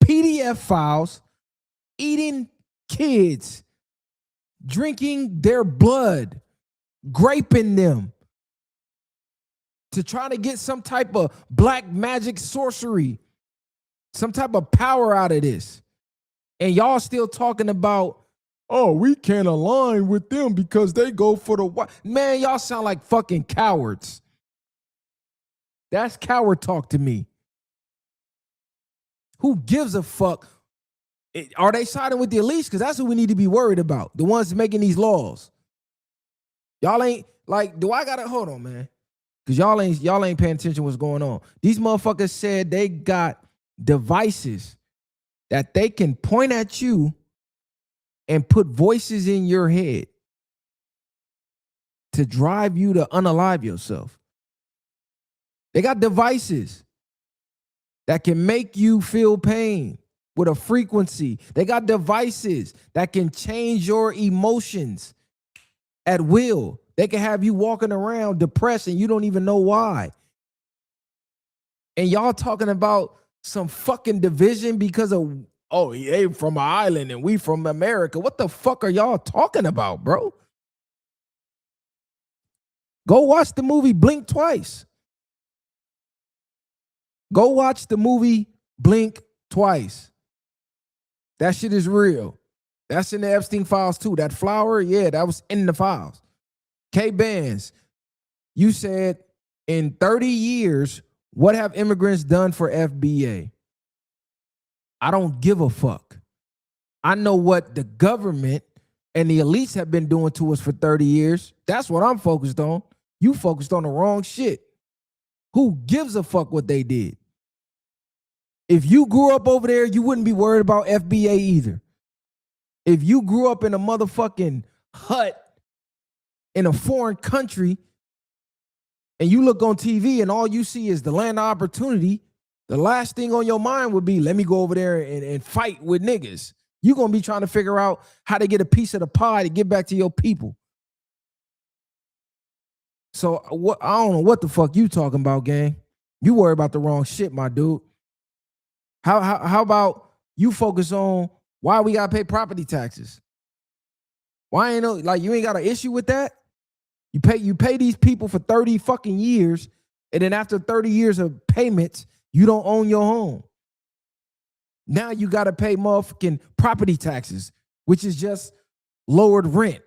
PDF files, eating kids, drinking their blood, graping them to try to get some type of black magic sorcery, some type of power out of this? And y'all still talking about, oh, we can't align with them because they go for the white. Man, y'all sound like fucking cowards. That's coward talk to me. Who gives a fuck? Are they siding with the elites? Because that's what we need to be worried about. The ones making these laws. Y'all ain't like, do I gotta hold on, man? Because y'all ain't paying attention to what's going on. These motherfuckers said they got devices that they can point at you and put voices in your head to drive you to unalive yourself. They got devices that can make you feel pain with a frequency. They got devices that can change your emotions at will. They can have you walking around depressed and you don't even know why. And y'all talking about some fucking division because of, oh, they from an island and we from America. What the fuck are y'all talking about, bro? Go watch the movie Blink Twice. Go watch the movie Blink Twice. That shit is real. That's in the Epstein files too. That flower, yeah, that was in the files. K Bands, you said in 30 years, what have immigrants done for FBA? I don't give a fuck. I know what the government and the elites have been doing to us for 30 years. That's what I'm focused on. You focused on the wrong shit. Who gives a fuck what they did? If you grew up over there, you wouldn't be worried about FBA either. If you grew up in a motherfucking hut in a foreign country and you look on TV and all you see is the land of opportunity, the last thing on your mind would be, let me go over there and fight with niggas. You're going to be trying to figure out how to get a piece of the pie to get back to your people. So I don't know what the fuck you talking about, gang. You worry about the wrong shit, my dude. How about you focus on why we gotta pay property taxes? Why ain't you ain't got an issue with that? You pay these people for 30 fucking years, and then after 30 years of payments, you don't own your home. Now you gotta pay motherfucking property taxes, which is just lowered rent.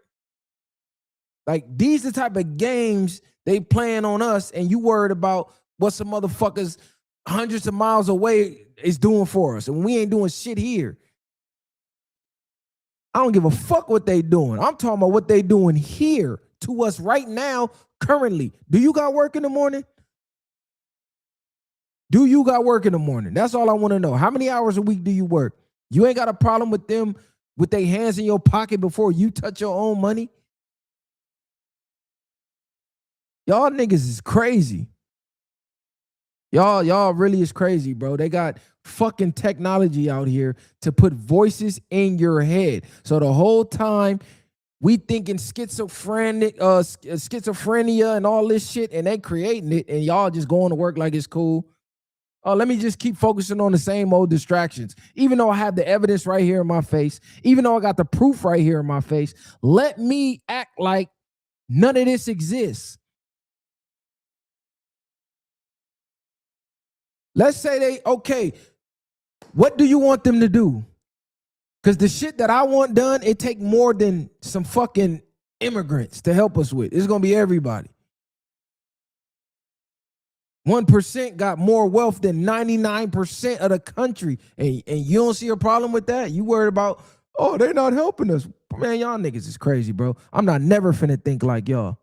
Like, these are the type of games they playing on us, and you worried about what some motherfuckers hundreds of miles away is doing for us, and we ain't doing shit here. I don't give a fuck what they doing. I'm talking about what they doing here to us right now, currently. Do you got work in the morning? Do you got work in the morning? That's all I want to know. How many hours a week do you work? You ain't got a problem with them with their hands in your pocket before you touch your own money? Y'all niggas is crazy. Y'all really is crazy, bro. They got fucking technology out here to put voices in your head. So the whole time we thinking schizophrenia and all this shit, and they creating it, and y'all just going to work like it's cool. Oh, let me just keep focusing on the same old distractions. Even though I have the evidence right here in my face, even though I got the proof right here in my face, let me act like none of this exists. Let's say okay, what do you want them to do? Because the shit that I want done, it take more than some fucking immigrants to help us with. It's going to be everybody. 1% got more wealth than 99% of the country. And you don't see a problem with that? You worried about, oh, they're not helping us. Man, y'all niggas is crazy, bro. I'm not never finna think like y'all.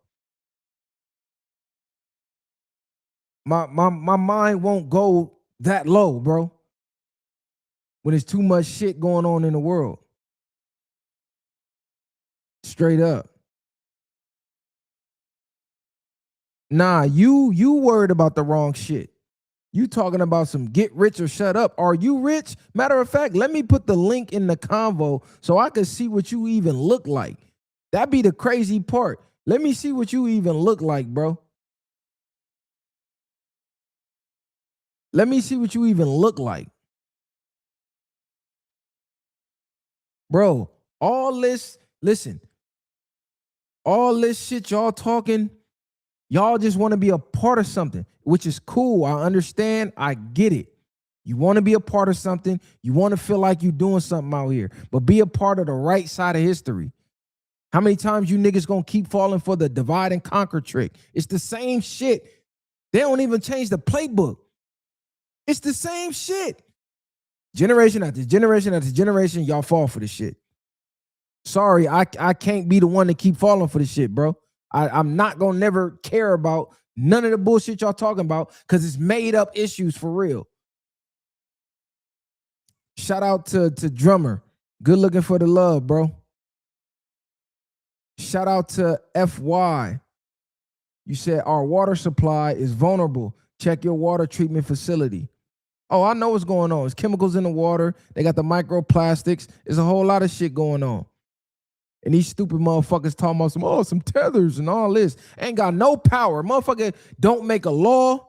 My mind won't go that low, bro, when there's too much shit going on in the world. Straight up. Nah, you worried about the wrong shit. You talking about some get rich or shut up. Are you rich? Matter of fact, let me put the link in the convo so I can see what you even look like. That'd be the crazy part. Let me see what you even look like, bro. Let me see what you even look like. Bro, all this, listen, all this shit y'all talking, y'all just want to be a part of something, which is cool. I understand. I get it. You want to be a part of something. You want to feel like you're doing something out here, but be a part of the right side of history. How many times you niggas gonna keep falling for the divide and conquer trick? It's the same shit. They don't even change the playbook. It's the same shit. Generation after generation after generation, y'all fall for this shit. Sorry, I can't be the one to keep falling for this shit, bro. I'm not gonna never care about none of the bullshit y'all talking about because it's made up issues for real. Shout out to Drummer. Good looking for the love, bro. Shout out to FY. You said our water supply is vulnerable. Check your water treatment facility. Oh, I know what's going on. It's chemicals in the water. They got the microplastics. There's a whole lot of shit going on. And these stupid motherfuckers talking about some tethers and all this. Ain't got no power. Motherfucker don't make a law.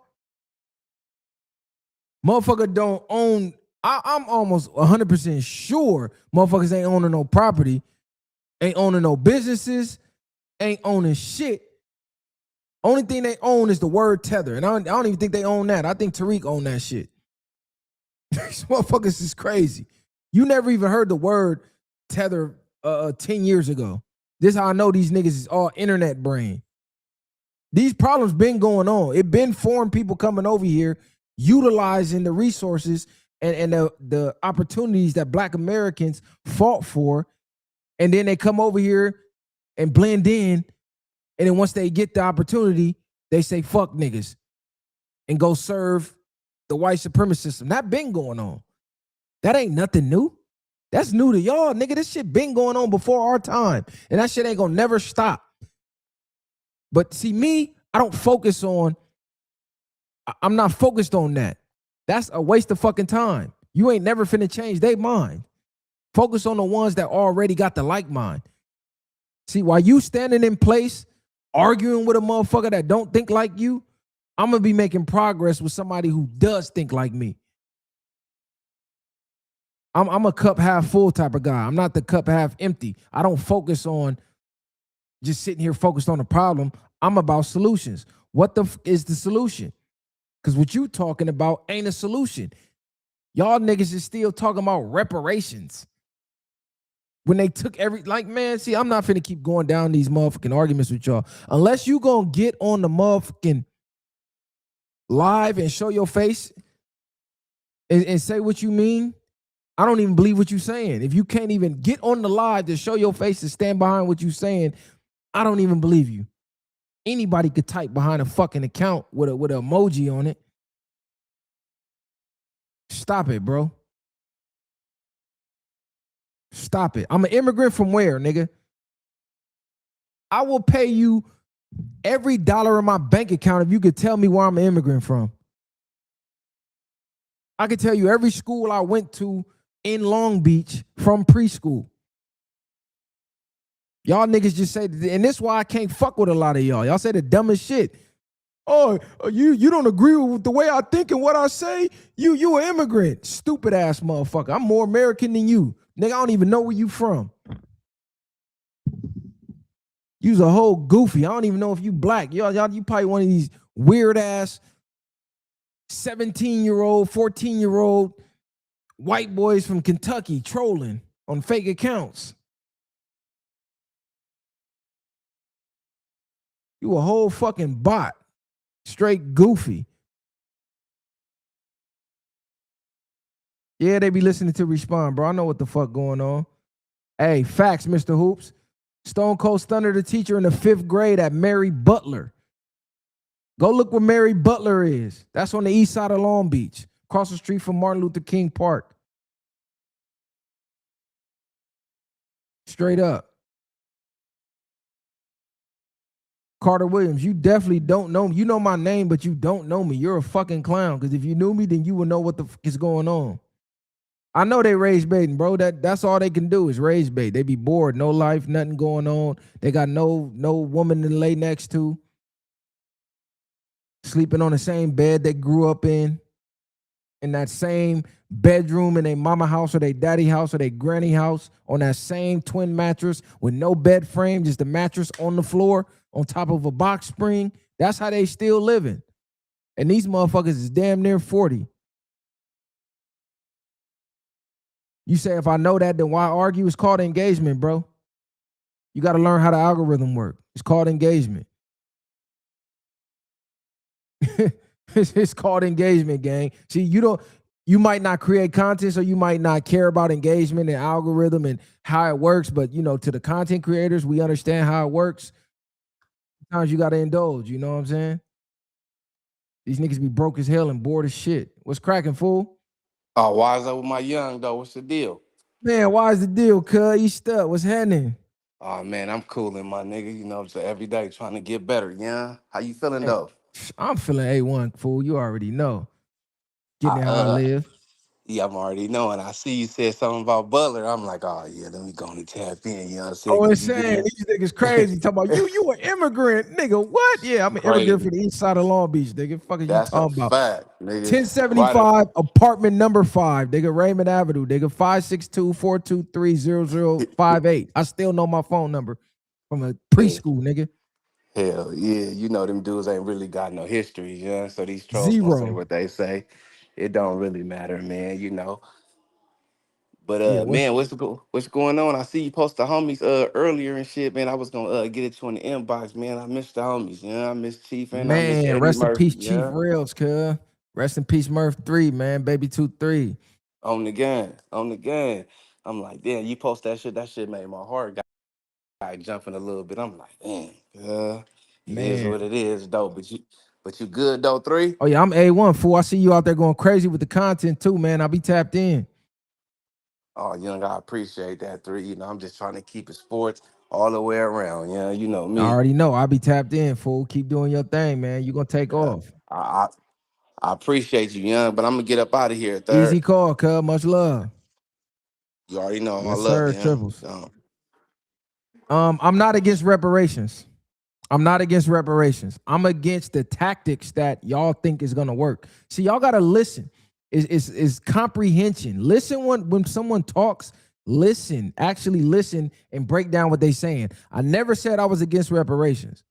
Motherfucker don't own. I'm almost 100% sure motherfuckers ain't owning no property. Ain't owning no businesses. Ain't owning shit. Only thing they own is the word tether. And I don't even think they own that. I think Tariq own that shit. These motherfuckers is crazy. You never even heard the word tether 10 years ago. This is how I know these niggas is all internet brain. These problems been going on. It been foreign people coming over here, utilizing the resources and the opportunities that Black Americans fought for. And then they come over here and blend in. And then once they get the opportunity, they say, fuck niggas, and go serve the white supremacist system. That been going on. That ain't nothing new. That's new to y'all, nigga. This shit been going on before our time. And that shit ain't gonna never stop. But see, me, I don't focus on, I'm not focused on that. That's a waste of fucking time. You ain't never finna change their mind. Focus on the ones that already got the like mind. See, while you standing in place, arguing with a motherfucker that don't think like you, I'm gonna be making progress with somebody who does think like me. I'm a cup half full type of guy. I'm not the cup half empty. I don't focus on just sitting here focused on the problem. I'm about solutions. What the is the solution? Because what you talking about ain't a solution. Y'all niggas is still talking about reparations. When they took man, see, I'm not finna keep going down these motherfucking arguments with y'all. Unless you gonna get on the motherfucking live and show your face and say what you mean, I don't even believe what you're saying. If you can't even get on the live to show your face to stand behind what you're saying, I don't even believe you. Anybody could type behind a fucking account with an emoji on it. Stop it, bro. Stop it. I'm an immigrant from where, nigga? I will pay you every dollar in my bank account if you could tell me where I'm an immigrant from. I could tell you every school I went to in Long Beach from preschool. Y'all niggas just say, and this is why I can't fuck with a lot of y'all. Y'all say the dumbest shit. Oh, you don't agree with the way I think and what I say? You an immigrant. Stupid ass motherfucker. I'm more American than you. Nigga, I don't even know where you from. You's a whole goofy. I don't even know if you black. Y'all, you probably one of these weird ass 17-year-old, 14-year-old white boys from Kentucky trolling on fake accounts. You a whole fucking bot. Straight goofy. Yeah, they be listening to Respond, bro. I know what the fuck going on. Hey, facts, Mr. Hoops. Stone Cold Stunner, the teacher in the 5th grade at Mary Butler. Go look where Mary Butler is. That's on the east side of Long Beach, across the street from Martin Luther King Park. Straight up. Carter Williams, you definitely don't know me. You know my name, but you don't know me. You're a fucking clown, because if you knew me, then you would know what the fuck is going on. I know they rage baiting, bro. That's all they can do is rage bait. They be bored, no life, nothing going on. They got no woman to lay next to. Sleeping on the same bed they grew up in that same bedroom in their mama house or their daddy house or their granny house, on that same twin mattress with no bed frame, just the mattress on the floor on top of a box spring. That's how they still living. And these motherfuckers is damn near 40. You say, if I know that, then why argue? It's called engagement, bro. You got to learn how the algorithm work. It's called engagement. It's called engagement, gang. See, you might not create content, so you might not care about engagement and algorithm and how it works, but to the content creators, we understand how it works. Sometimes you got to indulge, you know what I'm saying? These niggas be broke as hell and bored as shit. What's cracking, fool? Oh, why is that with my young, though? What's the deal? Man, why is the deal, cuz? You stuck. What's happening? Oh, man, I'm cooling, my nigga. So every day trying to get better, yeah? How you feeling, though? I'm feeling A1, fool. You already know. Getting I, how I live. Yeah, I'm already knowing. I see you said something about Butler. I'm like, oh, yeah, let me go and tap in, you know what I'm saying? Oh, Because you insane. been These niggas crazy. Talking about you an immigrant, nigga. What? Yeah, I'm an immigrant from crazy. the east side of Long Beach, nigga. Fuck is you That's a talking about? fact, nigga. Right 1075 apartment number 5, nigga. Raymond Avenue, nigga. 562-423-0058. I still know my phone number from a preschool, nigga. Hell, yeah. You know them dudes ain't really got no history, yeah? So these trolls gonna say Zero. what they say. It don't really matter, man. But Yeah, man, what's going on? I see you post the homies earlier and shit, man. I was gonna get it to in the inbox, man. I miss the homies, I miss Chief and I miss man. Eddie Rest in Murphy, peace, Chief Rails, cuz. Rest in peace, Murph 3, man. Baby 2-3. on the gun. I'm like, damn, you post that shit made my heart got jumping a little bit. I'm like, damn, it is Man. what it is, though. But you good though, 3? Oh, yeah, I'm A1, fool. I see you out there going crazy with the content, too, man. I'll be tapped in. Oh, young, I appreciate that, 3. I'm just trying to keep it sports all the way around. Yeah, you know I me. already know. I'll be tapped in, fool. Keep doing your thing, man. You going to take Yeah. off. I appreciate you, young, but I'm gonna get up out of here, Easy third. call, cuz. Much love. You already know I Yes, love sir. you, huh? Triples. I'm not against reparations. I'm not against reparations. I'm against the tactics that y'all think is gonna work. See, y'all gotta listen. Is comprehension. Listen when someone talks. Listen, actually listen and break down what they're saying. I never said I was against reparations,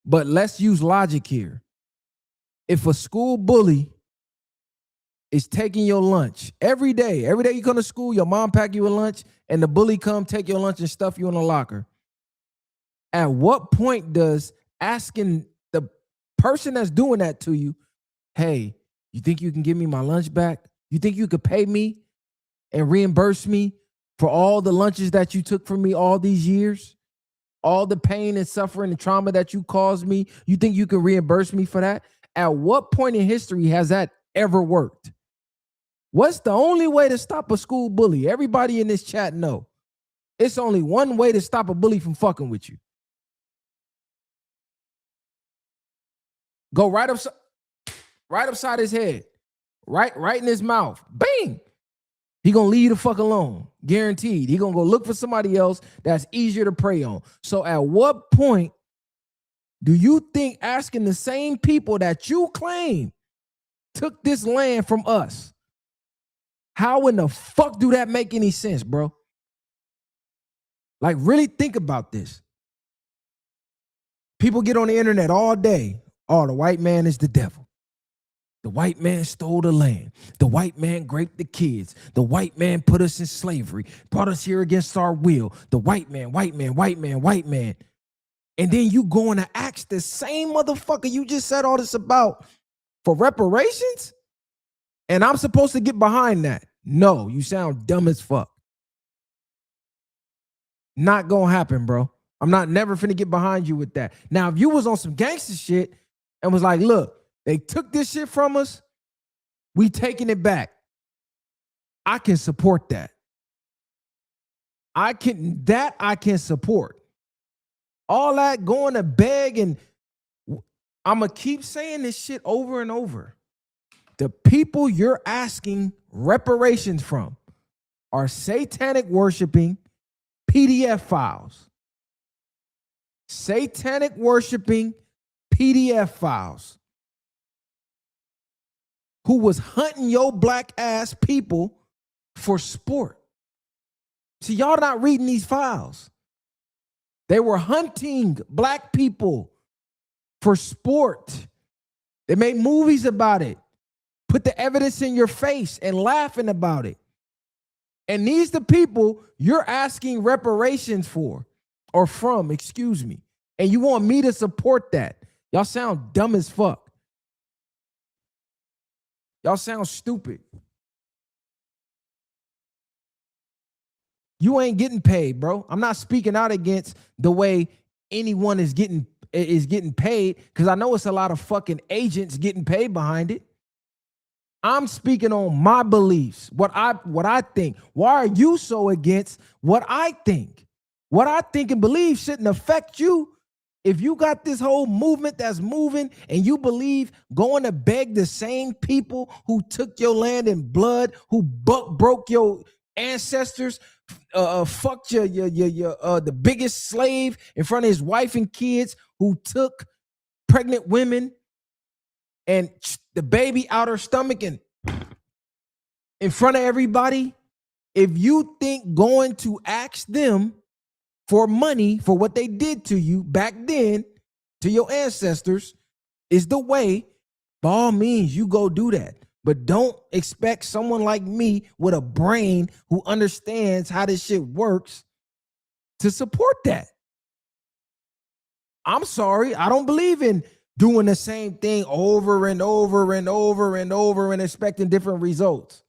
but let's use logic here. If a school bully is taking your lunch every day you come to school, your mom pack you a lunch, and the bully come take your lunch and stuff you in a locker. At what point does asking the person that's doing that to you, hey, you think you can give me my lunch back? You think you could pay me and reimburse me for all the lunches that you took from me all these years? All the pain and suffering and trauma that you caused me, you think you can reimburse me for that? At what point in history has that ever worked? What's the only way to stop a school bully? Everybody in this chat know. It's only one way to stop a bully from fucking with you. Go right upside his head, right in his mouth. Bang! He gonna leave you the fuck alone, guaranteed. He gonna go look for somebody else that's easier to prey on. So at what point do you think asking the same people that you claim took this land from us, how in the fuck do that make any sense, bro? Like, really think about this. People get on the internet all day. Oh, the white man is the devil. The white man stole the land. The white man raped the kids. The white man put us in slavery, brought us here against our will. The white man, white man, white man, white man. And then you going to ask the same motherfucker you just said all this about for reparations? And I'm supposed to get behind that? No, you sound dumb as fuck. Not gonna happen, bro. I'm not never finna get behind you with that. Now, if you was on some gangster shit and was like, look, they took this shit from us, we taking it back, I can support that. I can support. All that going to beg, and I'm going to keep saying this shit over and over. The people you're asking reparations from are satanic worshiping PDF files. Satanic worshiping PDF files who was hunting your black ass people for sport. See, y'all not reading these files. They were hunting black people for sport. They made movies about it, put the evidence in your face and laughing about it. And these the people you're asking reparations for, or from, excuse me. And you want me to support that. Y'all sound dumb as fuck. Y'all sound stupid. You ain't getting paid, bro. I'm not speaking out against the way anyone is getting paid, because I know it's a lot of fucking agents getting paid behind it. I'm speaking on my beliefs, what I think. Why are you so against what I think? What I think and believe shouldn't affect you. If you got this whole movement that's moving and you believe going to beg the same people who took your land in blood, who broke your ancestors, fucked your the biggest slave in front of his wife and kids, who took pregnant women and the baby out her stomach and in front of everybody. If you think going to ask them for money for what they did to you back then, to your ancestors, is the way, by all means, you go do that. But don't expect someone like me with a brain who understands how this shit works to support that. I'm sorry, I don't believe in doing the same thing over and over and over and over and expecting different results.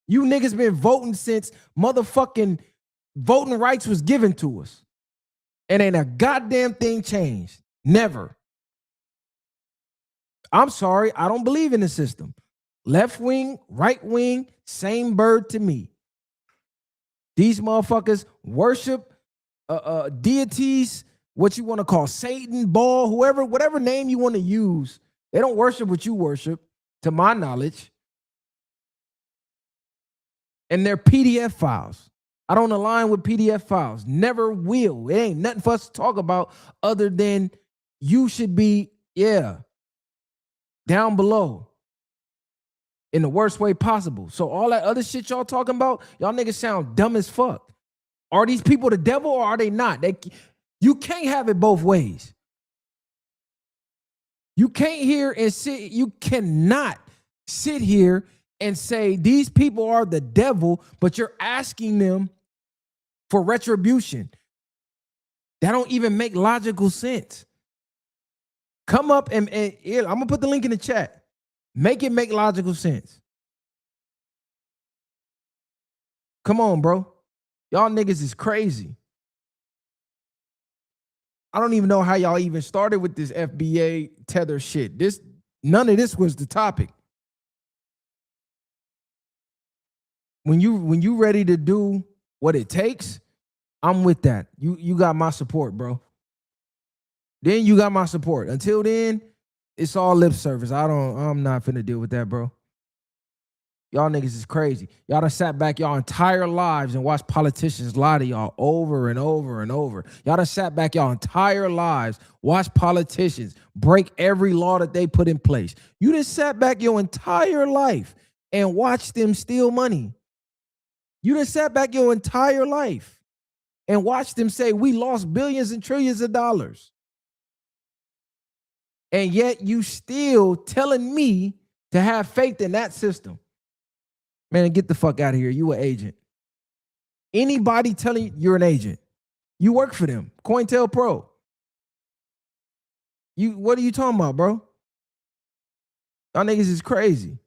You niggas been voting since motherfucking voting rights was given to us. And ain't a goddamn thing changed. Never. I'm sorry, I don't believe in the system. Left wing, right wing, same bird to me. These motherfuckers worship deities, what you want to call Satan, Baal, whoever, whatever name you want to use. They don't worship what you worship, to my knowledge. And they're PDF files. I don't align with PDF files. Never will. It ain't nothing for us to talk about other than you should be, down below in the worst way possible. So all that other shit y'all talking about, y'all niggas sound dumb as fuck. Are these people the devil or are they not? You can't have it both ways. You can't hear and sit. You cannot sit here and say these people are the devil, but you're asking them for retribution. That don't even make logical sense. Come up and I'm gonna put the link in the chat. Make it make logical sense. Come on, bro. Y'all niggas is crazy. I don't even know how y'all even started with this FBA tether shit. None of this was the topic. When you ready to do what it takes, I'm with that. You got my support, bro. Then you got my support. Until then, it's all lip service. I'm not finna deal with that, bro. Y'all niggas is crazy. Y'all done sat back y'all entire lives and watched politicians lie to y'all over and over and over. Y'all done sat back y'all entire lives, watched politicians break every law that they put in place. You just sat back your entire life and watched them steal money. You just sat back your entire life and watched them say we lost billions and trillions of dollars. And yet you still telling me to have faith in that system. Man, get the fuck out of here. You an agent. Anybody telling you you're an agent, you work for them. COINTELPRO. What are you talking about, bro? Y'all niggas is crazy.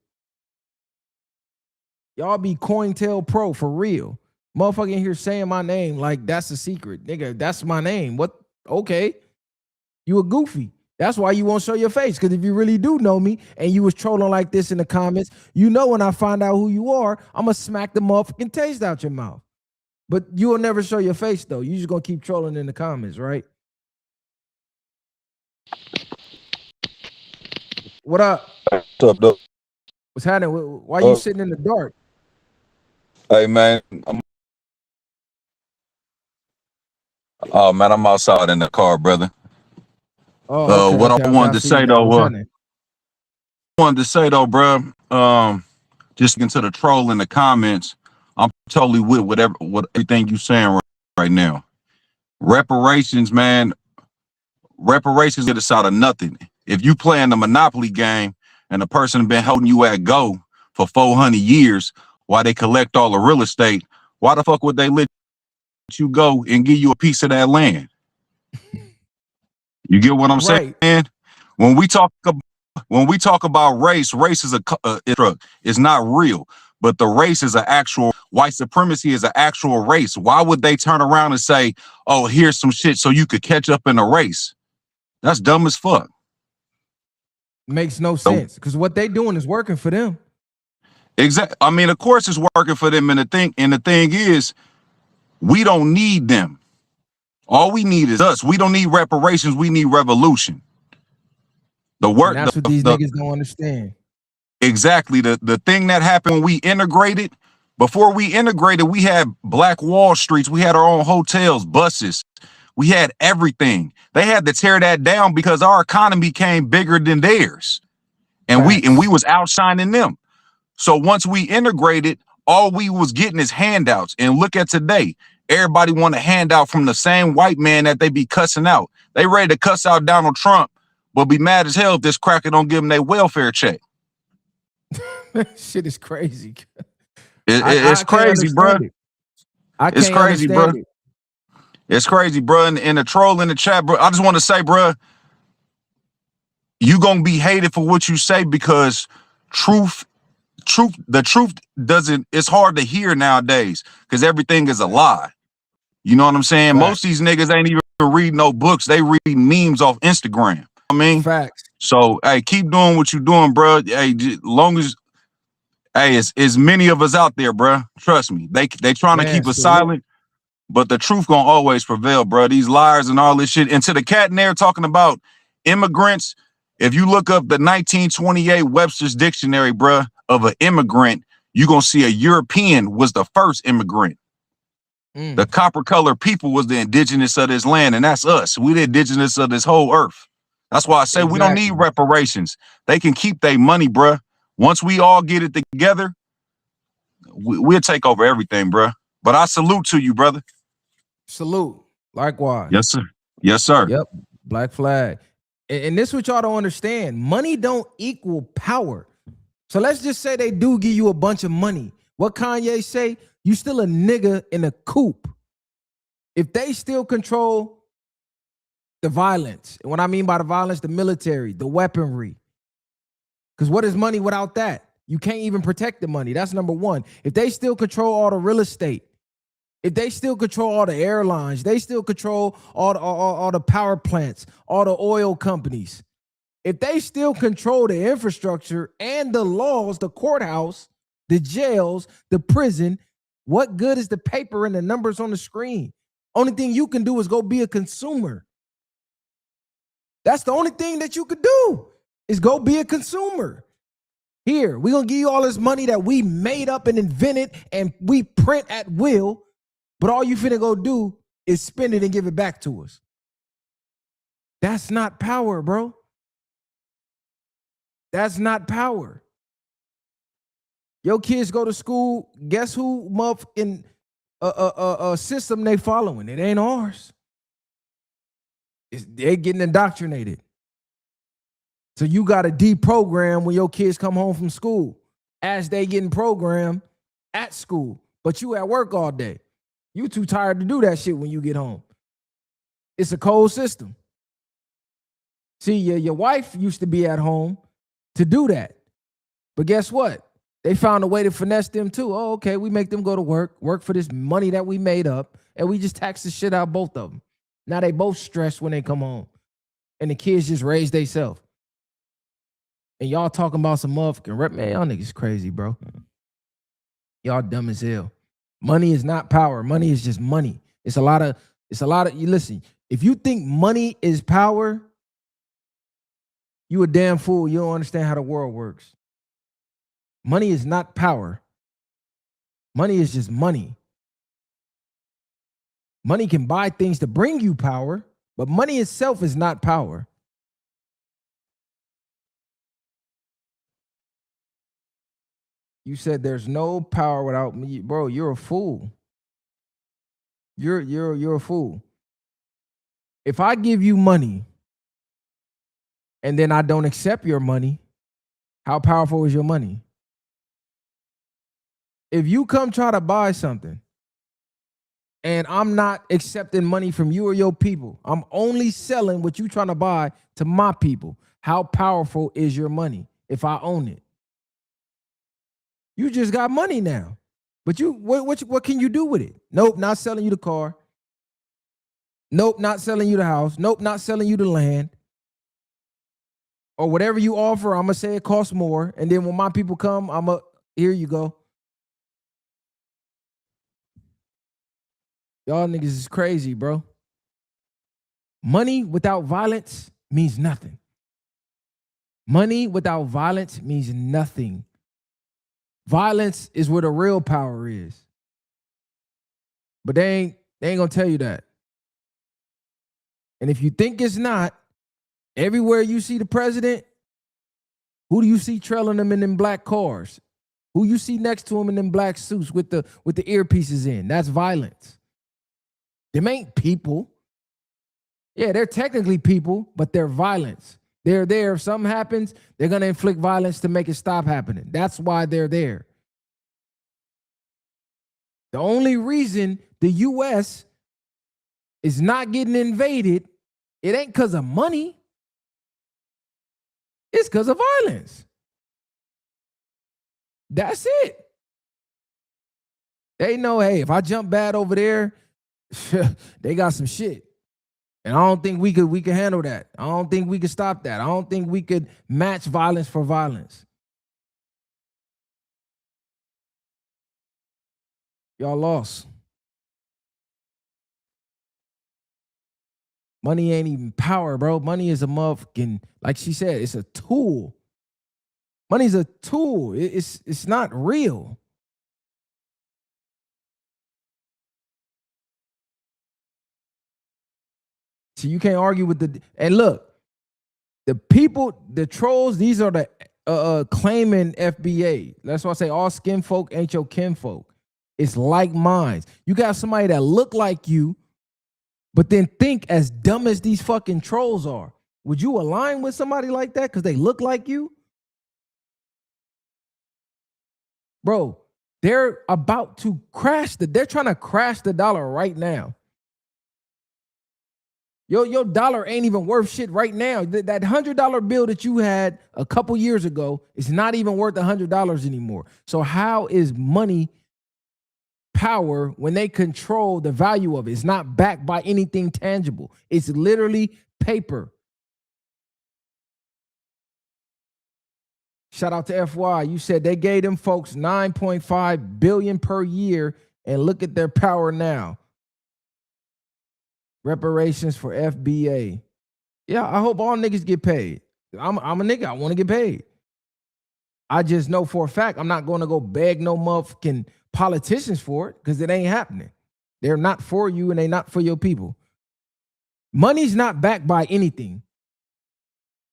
Y'all be COINTELPRO for real. Motherfucker in here saying my name like that's a secret. Nigga, that's my name. What? Okay. You a goofy. That's why you won't show your face. Because if you really do know me and you was trolling like this in the comments, you know when I find out who you are, I'm going to smack the motherfucking taste out your mouth. But you will never show your face, though. You just going to keep trolling in the comments, right? What up? What's up, though? What's happening? Why you sitting in the dark? Hey, man. I'm outside in the car, brother. Oh, okay, what okay. I I wanted to see you say, now. What's though, happening? bro, just into the troll in the comments, I'm totally with everything you saying right now. Reparations, man. Reparations get us out of nothing. If you playing the Monopoly game and the person been holding you at go for 400 years while they collect all the real estate, why the fuck would they let you go and give you a piece of that land? You get what I'm saying? When we talk about race is a construct. It's not real. But the race is an actual, white supremacy is an actual race. Why would they turn around and say, oh, here's some shit so you could catch up in the race? That's dumb as fuck. Makes no sense. Because what they doing is working for them. Exactly. I mean, of course it's working for them. And the thing is, we don't need them. All we need is us. We don't need reparations. We need revolution. The work. And that's what these niggas don't understand. Exactly. The thing that happened when we integrated, before we integrated, we had Black Wall Streets. We had our own hotels, buses. We had everything. They had to tear that down because our economy became bigger than theirs. And we was outshining them. So once we integrated, all we was getting is handouts. And look at today. Everybody want a handout from the same white man that they be cussing out. They ready to cuss out Donald Trump, but be mad as hell if this cracker don't give them their welfare check. Shit is crazy. It's crazy, bro. It's crazy, bro. It's crazy, bro. And the troll in the chat, bro. I just want to say, bro, you gonna be hated for what you say because the truth doesn't. It's hard to hear nowadays because everything is a lie. You know what I'm saying? Facts. Most of these niggas ain't even read no books. They read memes off Instagram. I mean, facts. So hey, keep doing what you're doing, bro. Hey, long as it's many of us out there, bro. Trust me. They trying to keep us silent, but the truth gonna always prevail, bro. These liars and all this shit. And to the cat in there talking about immigrants, if you look up the 1928 Webster's Dictionary, bro, of an immigrant, you gonna see a European was the first immigrant. The copper colored people was the indigenous of this land, and that's us. We the indigenous of this whole earth. That's why I say we don't need reparations. They can keep their money, bruh. Once we all get it together, we'll take over everything, bruh. But I salute to you, brother. Salute. Likewise. Yes, sir. Yes, sir. Yep. Black flag. And this is what y'all don't understand. Money don't equal power. So let's just say they do give you a bunch of money. What Kanye say? You still a nigga in a coop. If they still control the violence, and what I mean by the violence, the military, the weaponry. Because what is money without that? You can't even protect the money. That's number one. If they still control all the real estate, if they still control all the airlines, they still control all the power plants, all the oil companies. If they still control the infrastructure and the laws, the courthouse, the jails, the prison, what good is the paper and the numbers on the screen? Only thing you can do is go be a consumer. That's the only thing that you could do is go be a consumer. Here, we're going to give you all this money that we made up and invented and we print at will, but all you finna go do is spend it and give it back to us. That's not power, bro. That's not power. Your kids go to school, guess who motherfucking system they following? It ain't ours. They're getting indoctrinated. So you got to deprogram when your kids come home from school as they getting programmed at school. But you at work all day. You too tired to do that shit when you get home. It's a cold system. See, your wife used to be at home to do that. But guess what? They found a way to finesse them too. Oh, okay, we make them go to work for this money that we made up, and we just tax the shit out of both of them. Now they both stressed when they come home. And the kids just raise themselves. And y'all talking about some motherfucking rep. Man, y'all niggas crazy, bro. Y'all dumb as hell. Money is not power. Money is just money. It's a lot of, you listen, if you think money is power, you a damn fool. You don't understand how the world works. Money is not power. Money is just money. Money can buy things to bring you power, but money itself is not power. You said there's no power without me. Bro, you're a fool. You're a fool. If I give you money and then I don't accept your money, how powerful is your money? If you come try to buy something and I'm not accepting money from you or your people, I'm only selling what you trying to buy to my people, how powerful is your money if I own it? You just got money now. But you what can you do with it? Nope, not selling you the car. Nope, not selling you the house. Nope, not selling you the land. Or whatever you offer, I'm going to say it costs more. And then when my people come, here you go. Y'all niggas is crazy, bro. Money without violence means nothing. Money without violence means nothing. Violence is where the real power is. But they ain't gonna tell you that. And if you think it's not, everywhere you see the president, who do you see trailing them in them black cars? Who you see next to him in them black suits with the earpieces in? That's violence. Them ain't people. Yeah, they're technically people, but they're violence. They're there. If something happens, they're going to inflict violence to make it stop happening. That's why they're there. The only reason the U.S. is not getting invaded, it ain't because of money. It's because of violence. That's it. They know, hey, if I jump bad over there, they got some shit. And I don't think we could handle that. I don't think we could stop that. I don't think we could match violence for violence. Y'all lost. Money ain't even power, bro. Money is a motherfucking, like she said, it's a tool. Money's a tool. It's not real. So you can't argue with and look, the people, the trolls, these are the claiming FBA. That's why I say all skin folk ain't your kinfolk. It's like minds. You got somebody that look like you, but then think as dumb as these fucking trolls are. Would you align with somebody like that because they look like you? Bro, they're about to crash they're trying to crash the dollar right now. Your dollar ain't even worth shit right now. That $100 bill that you had a couple years ago is not even worth $100 anymore. So how is money power when they control the value of it? It's not backed by anything tangible. It's literally paper. Shout out to FY. You said they gave them folks $9.5 billion per year, and look at their power now. Reparations for FBA. Yeah, I hope all niggas get paid. I'm a nigga. I want to get paid. I just know for a fact I'm not going to go beg no motherfucking politicians for it because it ain't happening. They're not for you and they're not for your people. Money's not backed by anything.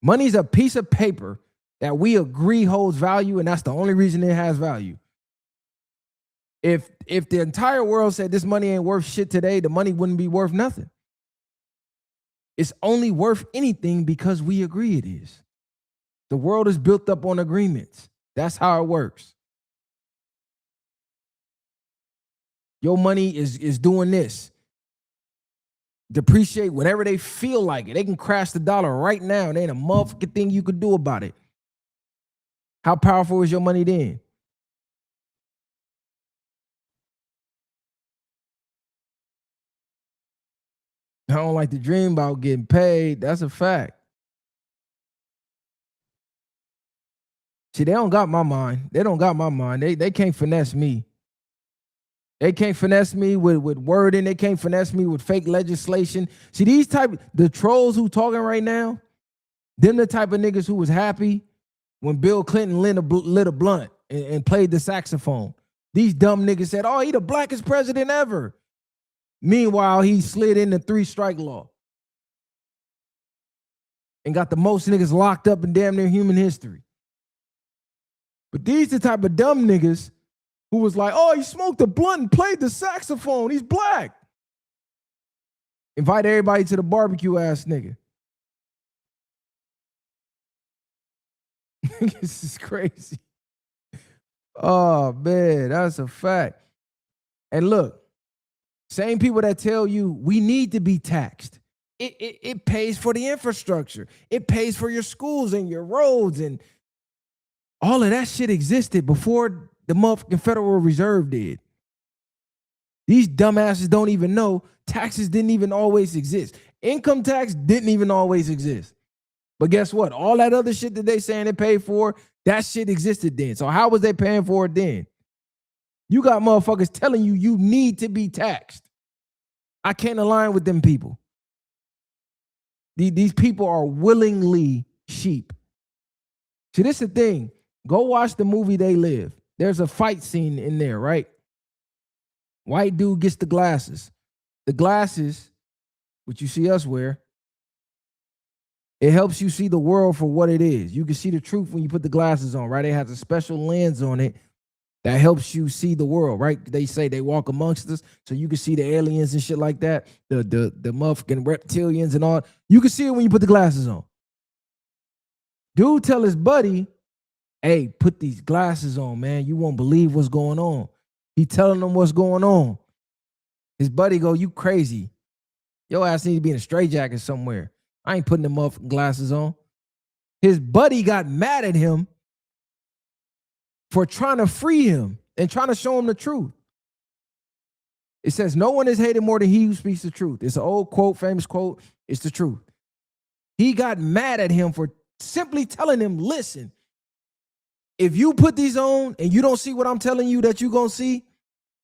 Money's a piece of paper that we agree holds value, and that's the only reason it has value. If the entire world said this money ain't worth shit today, the money wouldn't be worth nothing. It's only worth anything because we agree it is. The world is built up on agreements. That's how it works. Your money is doing this. Depreciate whenever they feel like it. They can crash the dollar right now. There ain't a motherfucking thing you could do about it. How powerful is your money then? I don't like to dream about getting paid. That's a fact. See, they don't got my mind. They don't got my mind. They can't finesse me. They can't finesse me with wording. They can't finesse me with fake legislation. See, the trolls who talking right now, them the type of niggas who was happy when Bill Clinton lit a blunt and played the saxophone. These dumb niggas said, oh, he the blackest president ever. Meanwhile, he slid in the 3-strike law and got the most niggas locked up in damn near human history. But these the type of dumb niggas who was like, oh, he smoked a blunt and played the saxophone. He's black. Invite everybody to the barbecue ass nigga. This is crazy. Oh, man, that's a fact. And look, same people that tell you we need to be taxed. It pays for the infrastructure. It pays for your schools and your roads, and all of that shit existed before the motherfucking Federal Reserve did. These dumbasses don't even know taxes didn't even always exist. Income tax didn't even always exist. But guess what? All that other shit that they saying they paid for, that shit existed then. So how was they paying for it then? You got motherfuckers telling you you need to be taxed. I can't align with them people. These people are willingly sheep. See, this is the thing. Go watch the movie They Live. There's a fight scene in there, right? White dude gets the glasses. The glasses, which you see us wear, it helps you see the world for what it is. You can see the truth when you put the glasses on, right? It has a special lens on it that helps you see the world, right? They say they walk amongst us, so you can see the aliens and shit like that, the motherfucking reptilians and all. You can see it when you put the glasses on. Dude tell his buddy, hey, put these glasses on, man. You won't believe what's going on. He telling them what's going on. His buddy go, you crazy. Your ass needs to be in a straitjacket somewhere. I ain't putting them motherfucking glasses on. His buddy got mad at him for trying to free him and trying to show him the truth. It says, no one is hated more than he who speaks the truth. It's an old quote, famous quote. It's the truth. He got mad at him for simply telling him, listen, if you put these on and you don't see what I'm telling you that you're going to see,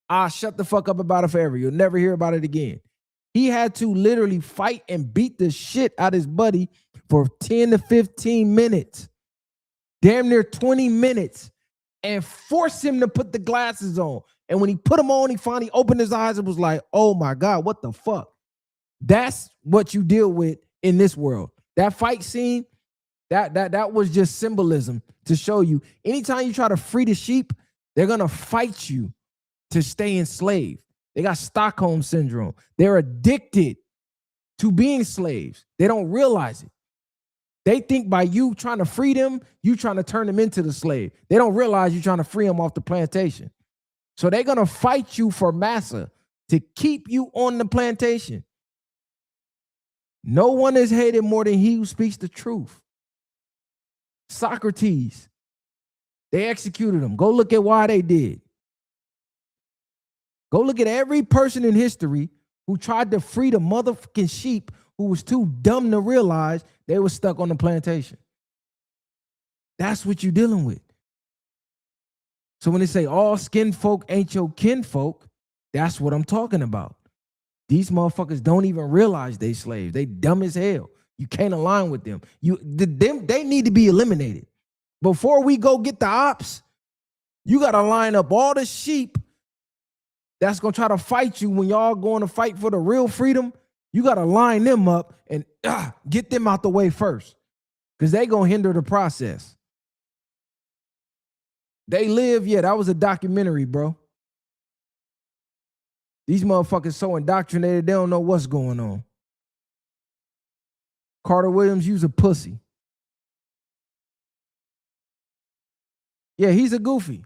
I'll shut the fuck up about it forever. You'll never hear about it again. He had to literally fight and beat the shit out of his buddy for 10 to 15 minutes, damn near 20 minutes, and force him to put the glasses on. And when he put them on, he finally opened his eyes and was like, oh my God, what the fuck? That's what you deal with in this world. That fight scene, that was just symbolism to show you anytime you try to free the sheep, they're going to fight you to stay enslaved. They got Stockholm syndrome. They're addicted to being slaves. They don't realize it. They think by you trying to free them, you trying to turn them into the slave. They don't realize you're trying to free them off the plantation. So they're going to fight you for massa to keep you on the plantation. No one is hated more than he who speaks the truth. Socrates, they executed him. Go look at why they did. Go look at every person in history who tried to free the motherfucking sheep who was too dumb to realize they were stuck on the plantation. That's what you're dealing with. So when they say all skin folk ain't your kinfolk, that's what I'm talking about. These motherfuckers don't even realize they slaves. They dumb as hell. You can't align with them. They need to be eliminated. Before we go get the ops, you got to line up all the sheep that's going to try to fight you when y'all going to fight for the real freedom. You got to line them up and get them out the way first, because they going to hinder the process. They Live, yeah, that was a documentary, bro. These motherfuckers so indoctrinated, they don't know what's going on. Carter Williams, you's a pussy. Yeah, he's a goofy.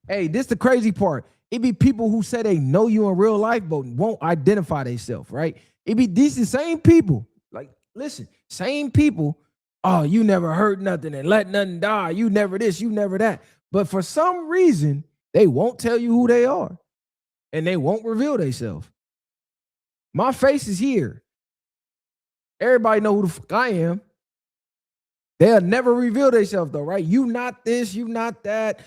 Hey, this the crazy part. It be people who say they know you in real life but won't identify themselves, right? It be these the same people. Like, listen, same people. Oh, you never heard nothing and let nothing die. You never this, you never that. But for some reason, they won't tell you who they are. And they won't reveal themselves. My face is here. Everybody know who the fuck I am. They'll never reveal themselves though, right? You not this, you not that.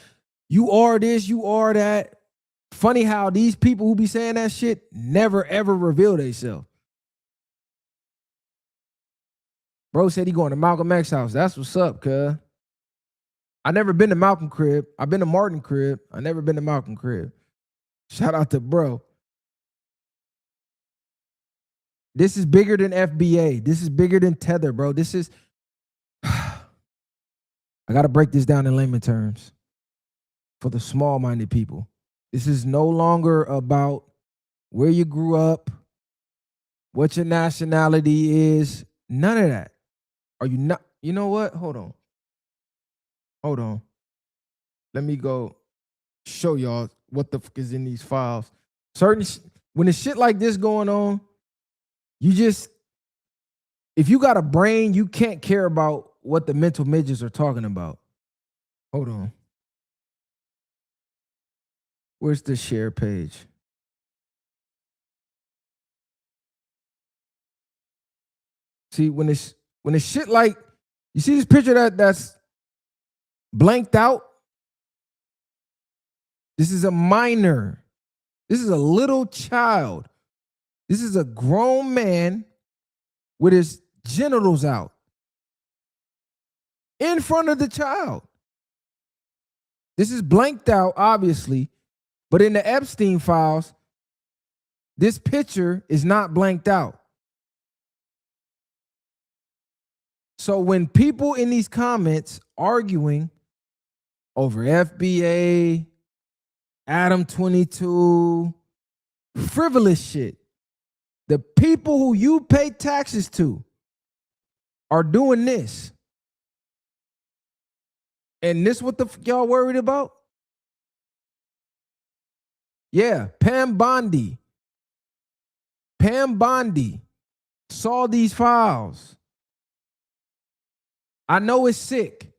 You are this, you are that. Funny how these people who be saying that shit never ever reveal themselves. Bro said he going to Malcolm X's house. That's what's up, cuz. I never been to Malcolm crib. I've been to Martin crib. I never been to Malcolm crib. Shout out to bro. This is bigger than FBA. This is bigger than Tether, bro. This is... I got to break this down in layman terms for the small-minded people. This is no longer about where you grew up, what your nationality is. None of that. Are you not? You know what? Hold on. Hold on. Let me go show y'all what the fuck is in these files. When it's shit like this going on, you just, if you got a brain, you can't care about what the mental midgets are talking about. Hold on. Where's the share page? See, when it's shit like, you see this picture that's blanked out? This is a minor. This is a little child. This is a grown man with his genitals out in front of the child. This is blanked out, obviously, but in the Epstein files, this picture is not blanked out. So when people in these comments arguing over FBA, Adam 22, frivolous shit, the people who you pay taxes to are doing this. And this what the fuck y'all worried about? Yeah, Pam Bondi. Pam Bondi saw these files. I know it's sick.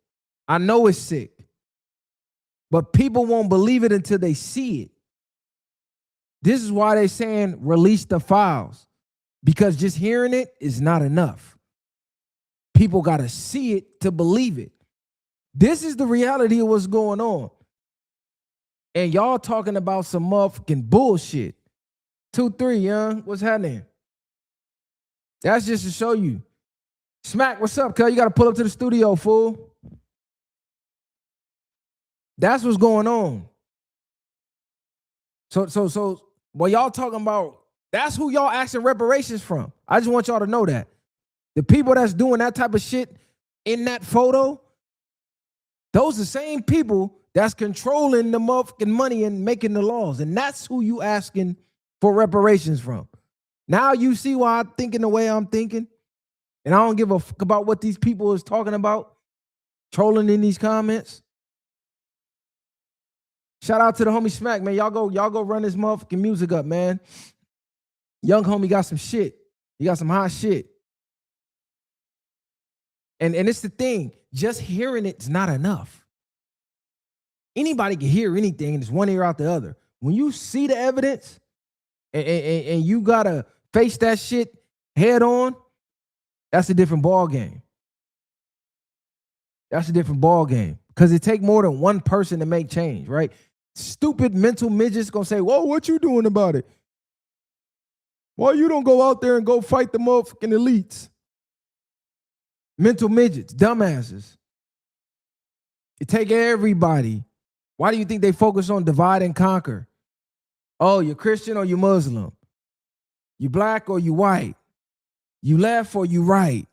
I know it's sick. But people won't believe it until they see it. This is why they're saying release the files. Because just hearing it is not enough. People got to see it to believe it. This is the reality of what's going on. And y'all talking about some motherfucking bullshit. 2-3, young. What's happening? That's just to show you. Smack, what's up, cuz? You got to pull up to the studio, fool. That's what's going on. So, what y'all talking about, that's who y'all asking reparations from. I just want y'all to know that. The people that's doing that type of shit in that photo, those are the same people that's controlling the motherfucking money and making the laws. And that's who you asking for reparations from. Now you see why I'm thinking the way I'm thinking. And I don't give a fuck about what these people is talking about, trolling in these comments. Shout out to the homie Smack, man. Y'all go run this motherfucking music up, man. Young homie got some shit. He got some hot shit. And it's the thing, just hearing it's not enough. Anybody can hear anything, and it's one ear out the other. When you see the evidence and you gotta face that shit head on, that's a different ball game. That's a different ball game. Because it take more than one person to make change, right? Stupid mental midgets gonna say, whoa, what you doing about it? Why you don't go out there and go fight the motherfucking elites? Mental midgets, dumbasses. It take everybody. Why do you think they focus on divide and conquer? Oh, you're Christian or you Muslim? You black or you white? You left or you right?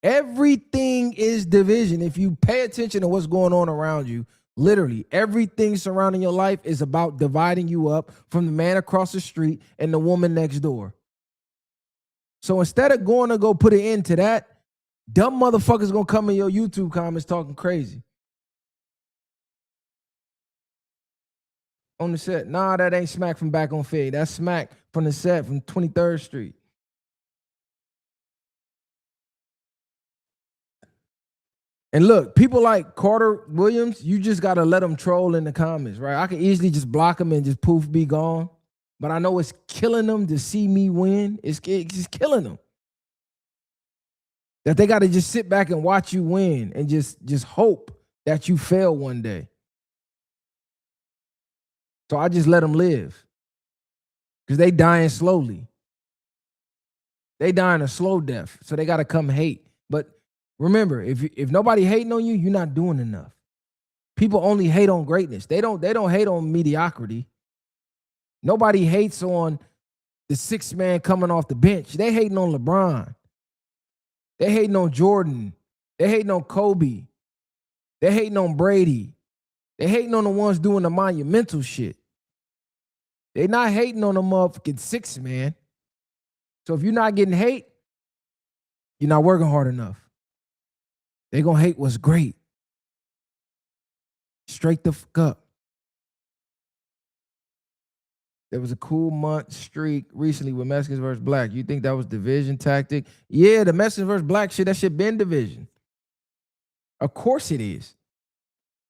Everything is division. If you pay attention to what's going on around you, literally everything surrounding your life is about dividing you up from the man across the street and the woman next door. So instead of going to go put an end to that, dumb motherfuckers gonna come in your YouTube comments talking crazy. On the set, nah, that ain't Smack from back on Fade. That's Smack from the set from 23rd Street. And look, people like Carter Williams, you just got to let them troll in the comments, right? I can easily just block them and just poof, be gone. But I know it's killing them to see me win. It's just killing them. That they got to just sit back and watch you win and just hope that you fail one day. So I just let them live. Because they dying slowly. They dying a slow death. So they got to come hate. But remember, if nobody hating on you, you're not doing enough. People only hate on greatness. They don't hate on mediocrity. Nobody hates on the sixth man coming off the bench. They hating on LeBron. They hating on Jordan. They hating on Kobe. They hating on Brady. They hating on the ones doing the monumental shit. They not hating on the motherfucking sixth man. So if you're not getting hate, you're not working hard enough. They gonna hate what's great. Straight the fuck up. There was a cool month streak recently with Mexicans versus Black. You think that was division tactic? Yeah, the Mexicans versus Black shit, that shit been division. Of course it is.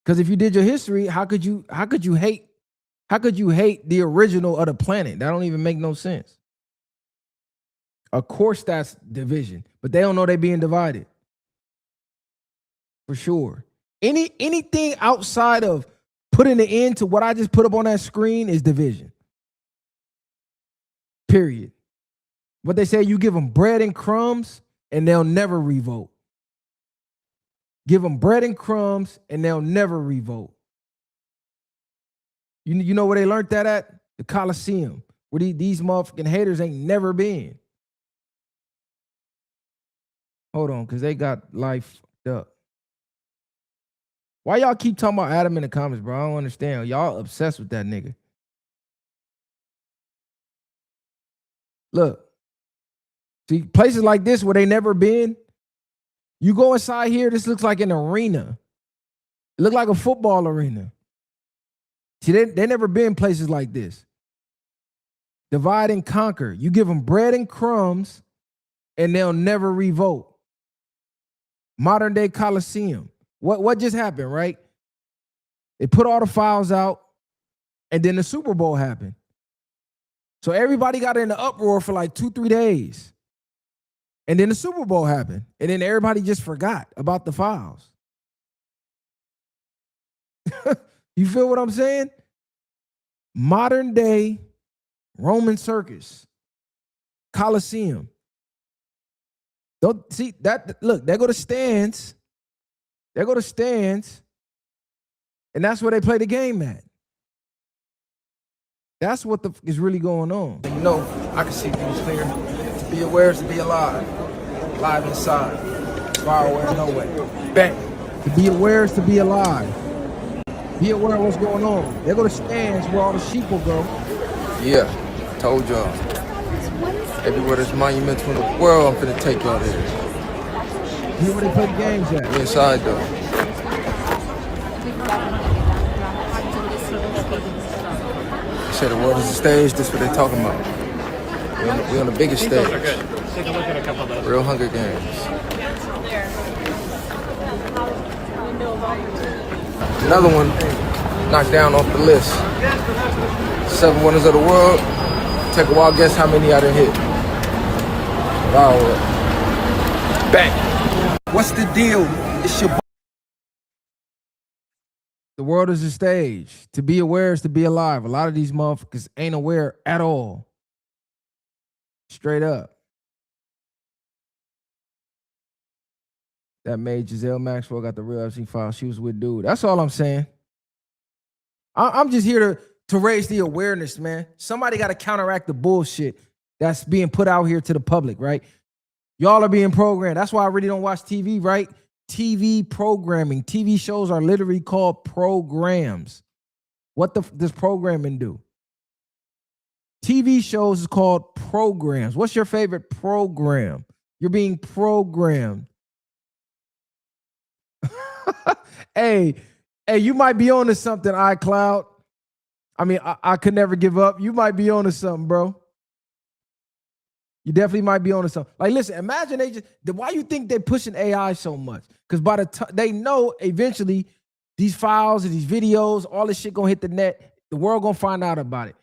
Because if you did your history, how could you hate the original of the planet? That don't even make no sense. Of course that's division, but they don't know they being divided. For sure. Anything outside of putting an end to what I just put up on that screen is division. Period. What they say, you give them bread and crumbs and they'll never revolt. Give them bread and crumbs and they'll never revolt. You know where they learned that at? The Coliseum, where these motherfucking haters ain't never been. Hold on, because they got life fucked up. Why y'all keep talking about Adam in the comments, bro? I don't understand. Y'all obsessed with that nigga. Look. See, places like this where they never been, you go inside here, this looks like an arena. It look like a football arena. See, they never been places like this. Divide and conquer. You give them bread and crumbs, and they'll never revolt. Modern day Coliseum. What just happened, right? They put all the files out, and then the Super Bowl happened. So everybody got in the uproar for like 2-3 days. And then the Super Bowl happened. And then everybody just forgot about the files. You feel what I'm saying? Modern day Roman circus. Coliseum. Don't see that. Look, there go the stands. There go the stands. And that's where they play the game at. That's what the is really going on. You know, I can see things clear. To be aware is to be alive. Alive inside. Far away, no way. Bang. To be aware is to be alive. Be aware of what's going on. There go the stands where all the sheep will go. Yeah, told y'all. Everywhere there's monumental in the world, I'm finna take y'all there. Here where they play the games at. We inside though. They say the world is a stage, this is what they talking about. We on the biggest stage. Take a look at a couple of those. Real Hunger Games. Another one knocked down off the list. 7 wonders of the world. Take a wild guess how many I done hit. Wow. Bang. What's the deal? It's your. The world is a stage. To be aware is to be alive. A lot of these motherfuckers ain't aware at all. Straight up. That made Giselle Maxwell got the real Epstein file. She was with dude. That's all I'm saying. I'm just here to raise the awareness, man. Somebody got to counteract the bullshit that's being put out here to the public, right? Y'all are being programmed. That's why I really don't watch TV, right? TV programming. TV shows are literally called programs. What does programming do? TV shows is called programs. What's your favorite program? You're being programmed. Hey, you might be on to something, iCloud. I mean, I could never give up. You might be on to something, bro. You definitely might be on to something. Like, listen, imagine why you think they're pushing AI so much? Because by the time they know eventually these files and these videos, all this shit gonna hit the net, the world gonna find out about it.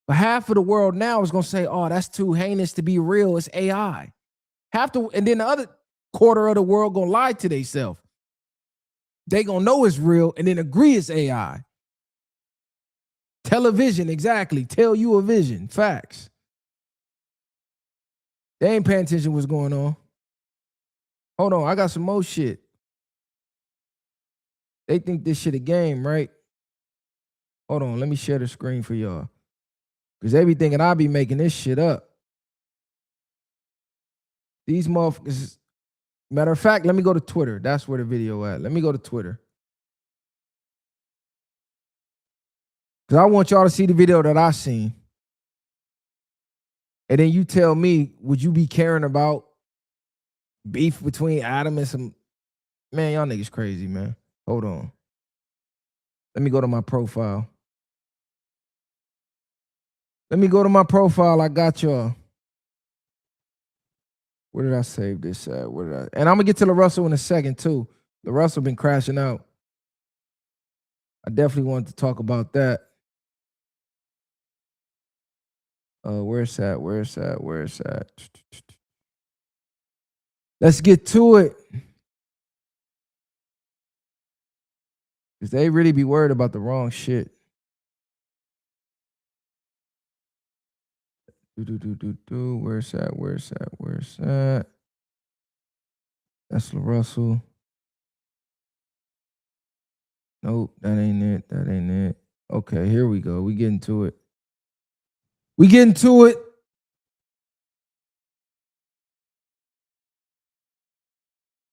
But half of the world now is gonna say, oh, that's too heinous to be real. It's AI. And then the other quarter of the world gonna lie to themselves. They gonna know it's real and then agree it's AI. Television, exactly. Tell you a vision. Facts. They ain't paying attention to what's going on. Hold on, I got some more shit. They think this shit a game, right? Hold on, let me share the screen for y'all. Because they be thinking I be making this shit up. These motherfuckers. Matter of fact, let me go to Twitter. That's where the video at. Let me go to Twitter. Because I want y'all to see the video that I seen. And then you tell me, would you be caring about beef between Adam and some... Man, y'all niggas crazy, man. Hold on. Let me go to my profile. Let me go to my profile. I got y'all. Where did I save this at? And I'm going to get to the Russell in a second, too. The Russell been crashing out. I definitely wanted to talk about that. Where's that? Let's get to it. Because they really be worried about the wrong shit. Where's that? That's LaRussell. Nope, that ain't it. Okay, here we go. We getting to it.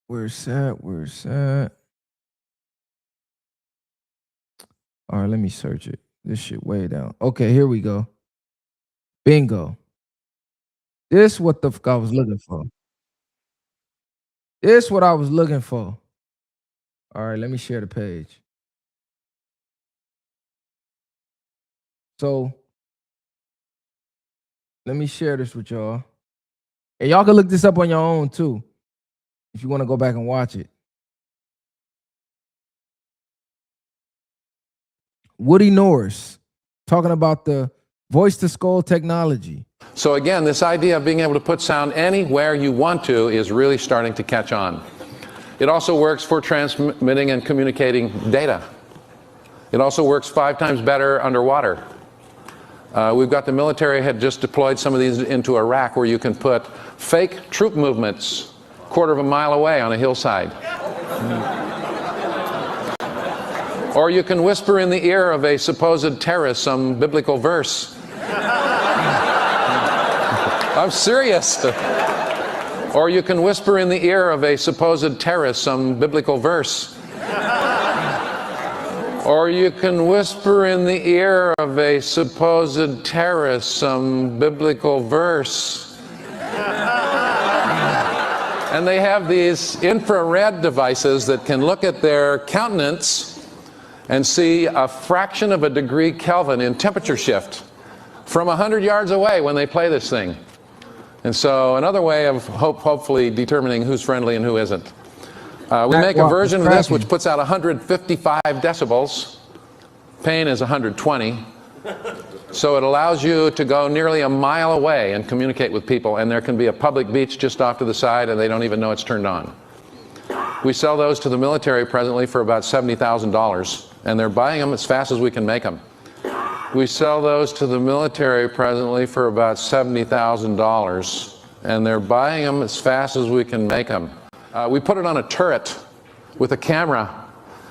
Where's that? All right, let me search it. This shit way down. Okay, here we go. Bingo. This what the fuck I was looking for. All right, let me share the page. So, let me share this with y'all. And y'all can look this up on your own too, if you want to go back and watch it. Woody Norris talking about the voice-to-skull technology. So again, this idea of being able to put sound anywhere you want to is really starting to catch on. It also works for transmitting and communicating data. It also works 5 times better underwater. We've got the military had just deployed some of these into Iraq where you can put fake troop movements a quarter of a mile away on a hillside. Or you can whisper in the ear of a supposed terrorist some biblical verse. I'm serious. Or you can whisper in the ear of a supposed terrorist some biblical verse. Or you can whisper in the ear of a supposed terrorist some biblical verse. And they have these infrared devices that can look at their countenance and see a fraction of a degree Kelvin in temperature shift from 100 yards away when they play this thing. And so another way of hopefully determining who's friendly and who isn't. We make a version of this which puts out 155 decibels. Pain is 120. So it allows you to go nearly a mile away and communicate with people, and there can be a public beach just off to the side and they don't even know it's turned on. We sell those to the military presently for about $70,000, and they're buying them as fast as we can make them. We sell those to the military presently for about $70,000, and they're buying them as fast as we can make them. We put it on a turret with a camera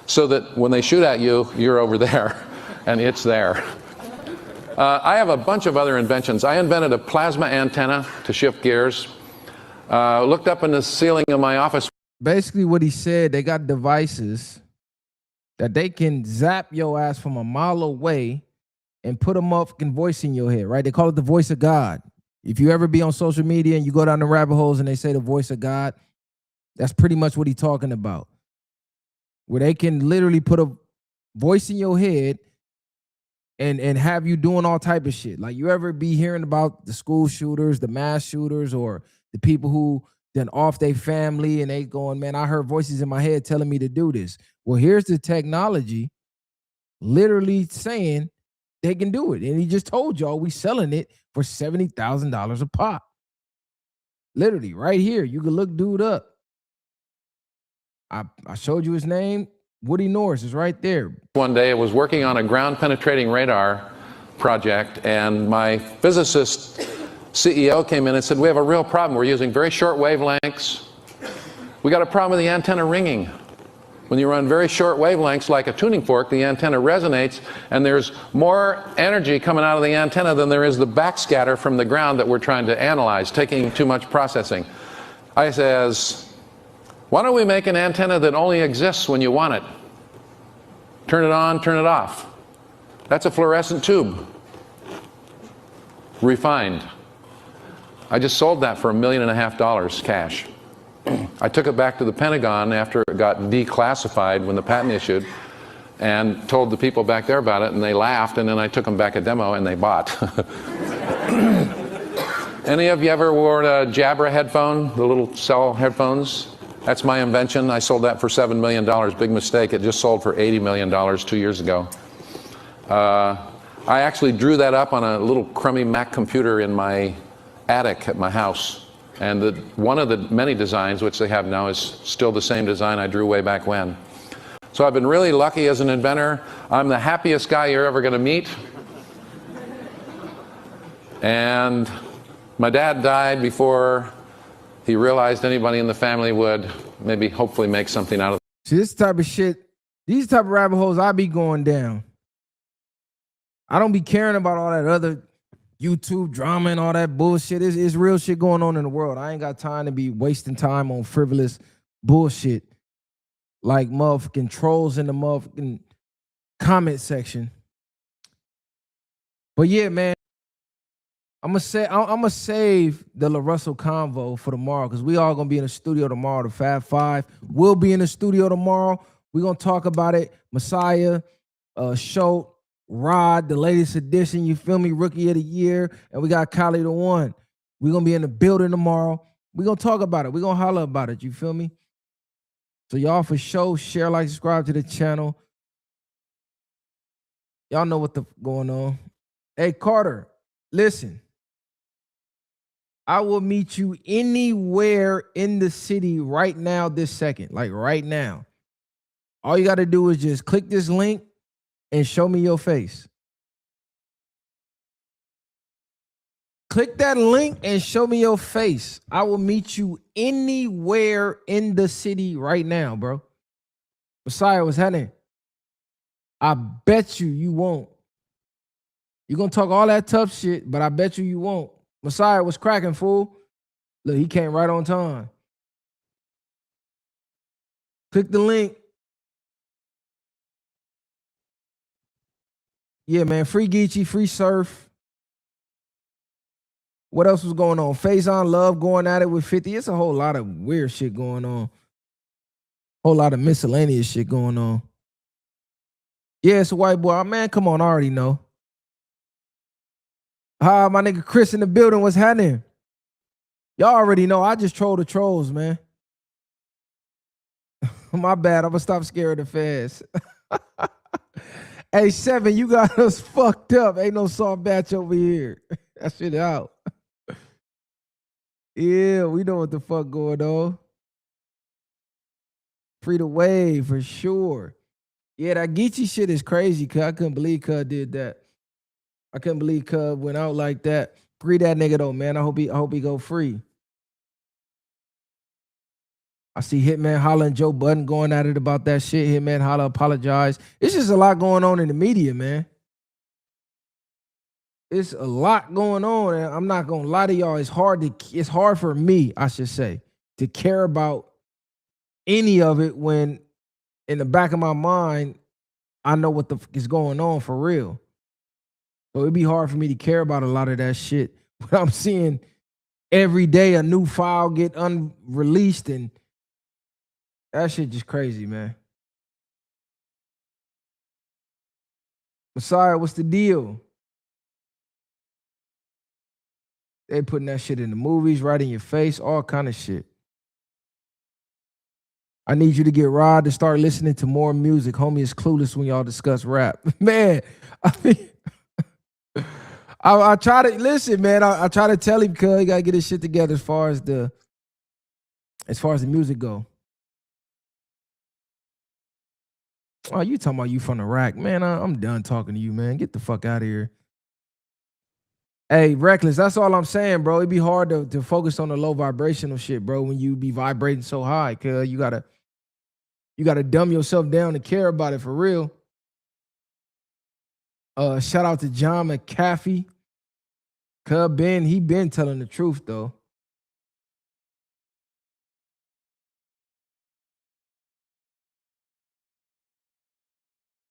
so that when they shoot at you, you're over there and it's there. I have a bunch of other inventions. I invented a plasma antenna to shift gears. Looked up in the ceiling of my office. Basically what he said, they got devices that they can zap your ass from a mile away and put a motherfucking voice in your head, right? They call it the voice of God. If you ever be on social media and you go down the rabbit holes and they say the voice of God, that's pretty much what he's talking about. Where they can literally put a voice in your head and have you doing all type of shit. Like you ever be hearing about the school shooters, the mass shooters, or the people who then off their family and they going, man, I heard voices in my head telling me to do this. Well, here's the technology literally saying they can do it. And he just told y'all we selling it for $70,000 a pop. Literally right here. You can look dude up. I showed you his name. Woody Norris is right there. One day I was working on a ground penetrating radar project, and my physicist CEO came in and said, we have a real problem. We're using very short wavelengths. We got a problem with the antenna ringing. When you run very short wavelengths like a tuning fork, the antenna resonates, and there's more energy coming out of the antenna than there is the backscatter from the ground that we're trying to analyze, taking too much processing. I says, why don't we make an antenna that only exists when you want it? Turn it on, turn it off. That's a fluorescent tube. Refined. I just sold that for $1.5 million cash. I took it back to the Pentagon after it got declassified when the patent issued and told the people back there about it, and they laughed, and then I took them back a demo and they bought. Any of you ever wore a Jabra headphone, the little cell headphones? That's my invention. I sold that for $7 million. Big mistake. It just sold for $80 million 2 years ago. I actually drew that up on a little crummy Mac computer in my attic at my house. And one of the many designs, which they have now, is still the same design I drew way back when. So I've been really lucky as an inventor. I'm the happiest guy you're ever going to meet. And my dad died before he realized anybody in the family would maybe hopefully make something out of it. See, this type of shit, these type of rabbit holes I be going down. I don't be caring about all that other YouTube drama and all that bullshit. It's real shit going on in the world. I ain't got time to be wasting time on frivolous bullshit like motherfucking trolls in the motherfucking comment section. But yeah, man, I'm gonna save the La Russell convo for tomorrow because we all gonna be in the studio tomorrow. The Fab Five will be in the studio tomorrow. We're gonna talk about it. Messiah, Schultz, Rod, the latest edition, you feel me? Rookie of the year, and we got Kylie the One. We're gonna be in the building tomorrow. We're gonna talk about it. We're gonna holler about it. You feel me? So y'all for sure, share, like, subscribe to the channel. Y'all know what the going on. Hey, Carter, listen. I will meet you anywhere in the city right now, this second, like right now. All you got to do is just click this link and show me your face. Click that link and show me your face. I will meet you anywhere in the city right now, bro. Messiah, what's happening? I bet you won't. You're going to talk all that tough shit, but I bet you won't. Messiah, what's cracking, fool? Look, he came right on time. Click the link. Yeah, man, free Geechi, free Surf. What else was going on? Faison Love going at it with 50. It's a whole lot of weird shit going on. Whole lot of miscellaneous shit going on. Yeah, it's a white boy. Oh, man, come on, I already know. Hi, my nigga Chris in the building. What's happening? Y'all already know. I just troll the trolls, man. My bad. I'm gonna stop scaring the fans. Hey, 7, you got us fucked up. Ain't no soft batch over here. That shit out. Yeah, we know what the fuck going on. Free the wave for sure. Yeah, that Geechi shit is crazy, cuz I couldn't believe cuz did that. I couldn't believe cuz went out like that. Free that nigga though, man. I hope he go free. I see Hitman Holla and Joe Budden going at it about that shit. Hitman Holla apologized. It's just a lot going on in the media, man. It's a lot going on, and I'm not gonna lie to y'all. It's hard for me, I should say, to care about any of it when in the back of my mind, I know what the fuck is going on for real. So it'd be hard for me to care about a lot of that shit. But I'm seeing every day a new file get unreleased, and that shit just crazy, man. Messiah, what's the deal? They putting that shit in the movies, right in your face, all kind of shit. I need you to get Rod to start listening to more music. Homie is clueless when y'all discuss rap. Man, I mean, I try to listen, man. I try to tell him because he gotta get his shit together as far as the music go. Oh, you talking about you from the rack. Man, I'm done talking to you, man. Get the fuck out of here. Hey, Reckless, that's all I'm saying, bro. It'd be hard to focus on the low vibrational shit, bro, when you be vibrating so high, cuz you gotta dumb yourself down to care about it for real. Shout out to John McAfee. Cuz he been telling the truth, though.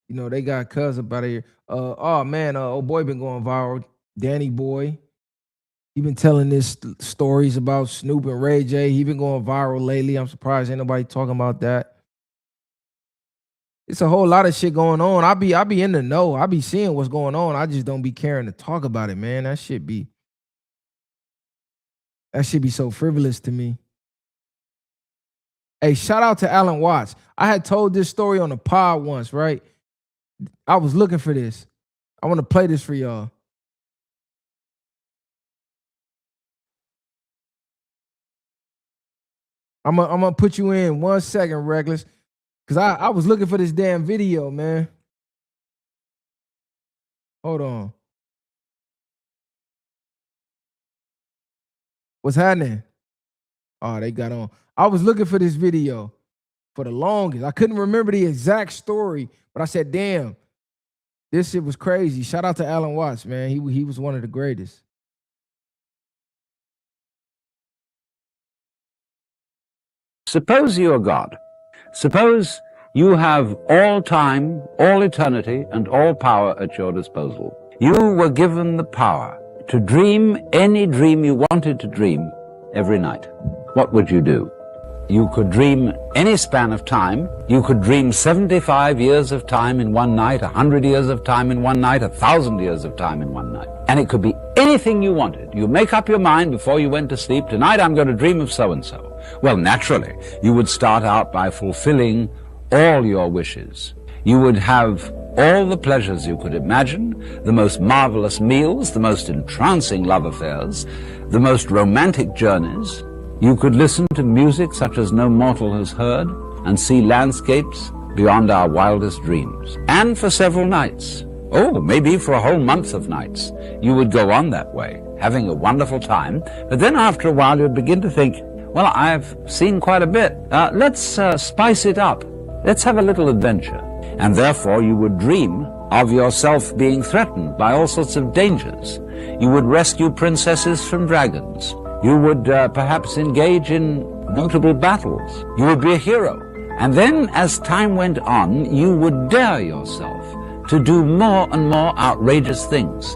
You know, they got Cuz up out of here. Oh man, old boy been going viral. Danny Boy. He been telling this stories about Snoop and Ray J. He been going viral lately. I'm surprised ain't nobody talking about that. It's a whole lot of shit going on. I be in the know. I be seeing what's going on. I just don't be caring to talk about it, man. That shit be so frivolous to me. Hey, shout out to Alan Watts. I had told this story on the pod once, right? I was looking for this. I want to play this for y'all. I'm gonna put you in 1 second, Reckless, because I was looking for this damn video, man. Hold on. What's happening? Oh, they got on. I was looking for this video for the longest. I couldn't remember the exact story, but I said, damn, this shit was crazy. Shout out to Alan Watts, man. He was one of the greatest. Suppose you're God. Suppose you have all time, all eternity, and all power at your disposal. You were given the power to dream any dream you wanted to dream every night. What would you do? You could dream any span of time. You could dream 75 years of time in one night, 100 years of time in one night, 1,000 years of time in one night. And it could be anything you wanted. You make up your mind before you went to sleep, tonight I'm going to dream of so-and-so. Well, naturally, you would start out by fulfilling all your wishes. You would have all the pleasures you could imagine, the most marvelous meals, the most entrancing love affairs, the most romantic journeys. You could listen to music such as no mortal has heard and see landscapes beyond our wildest dreams. And for several nights, oh, maybe for a whole month of nights, you would go on that way, having a wonderful time. But then after a while, you'd begin to think, well, I've seen quite a bit. Let's spice it up. Let's have a little adventure. And therefore, you would dream of yourself being threatened by all sorts of dangers. You would rescue princesses from dragons. You would perhaps engage in notable battles. You would be a hero. And then, as time went on, you would dare yourself to do more and more outrageous things.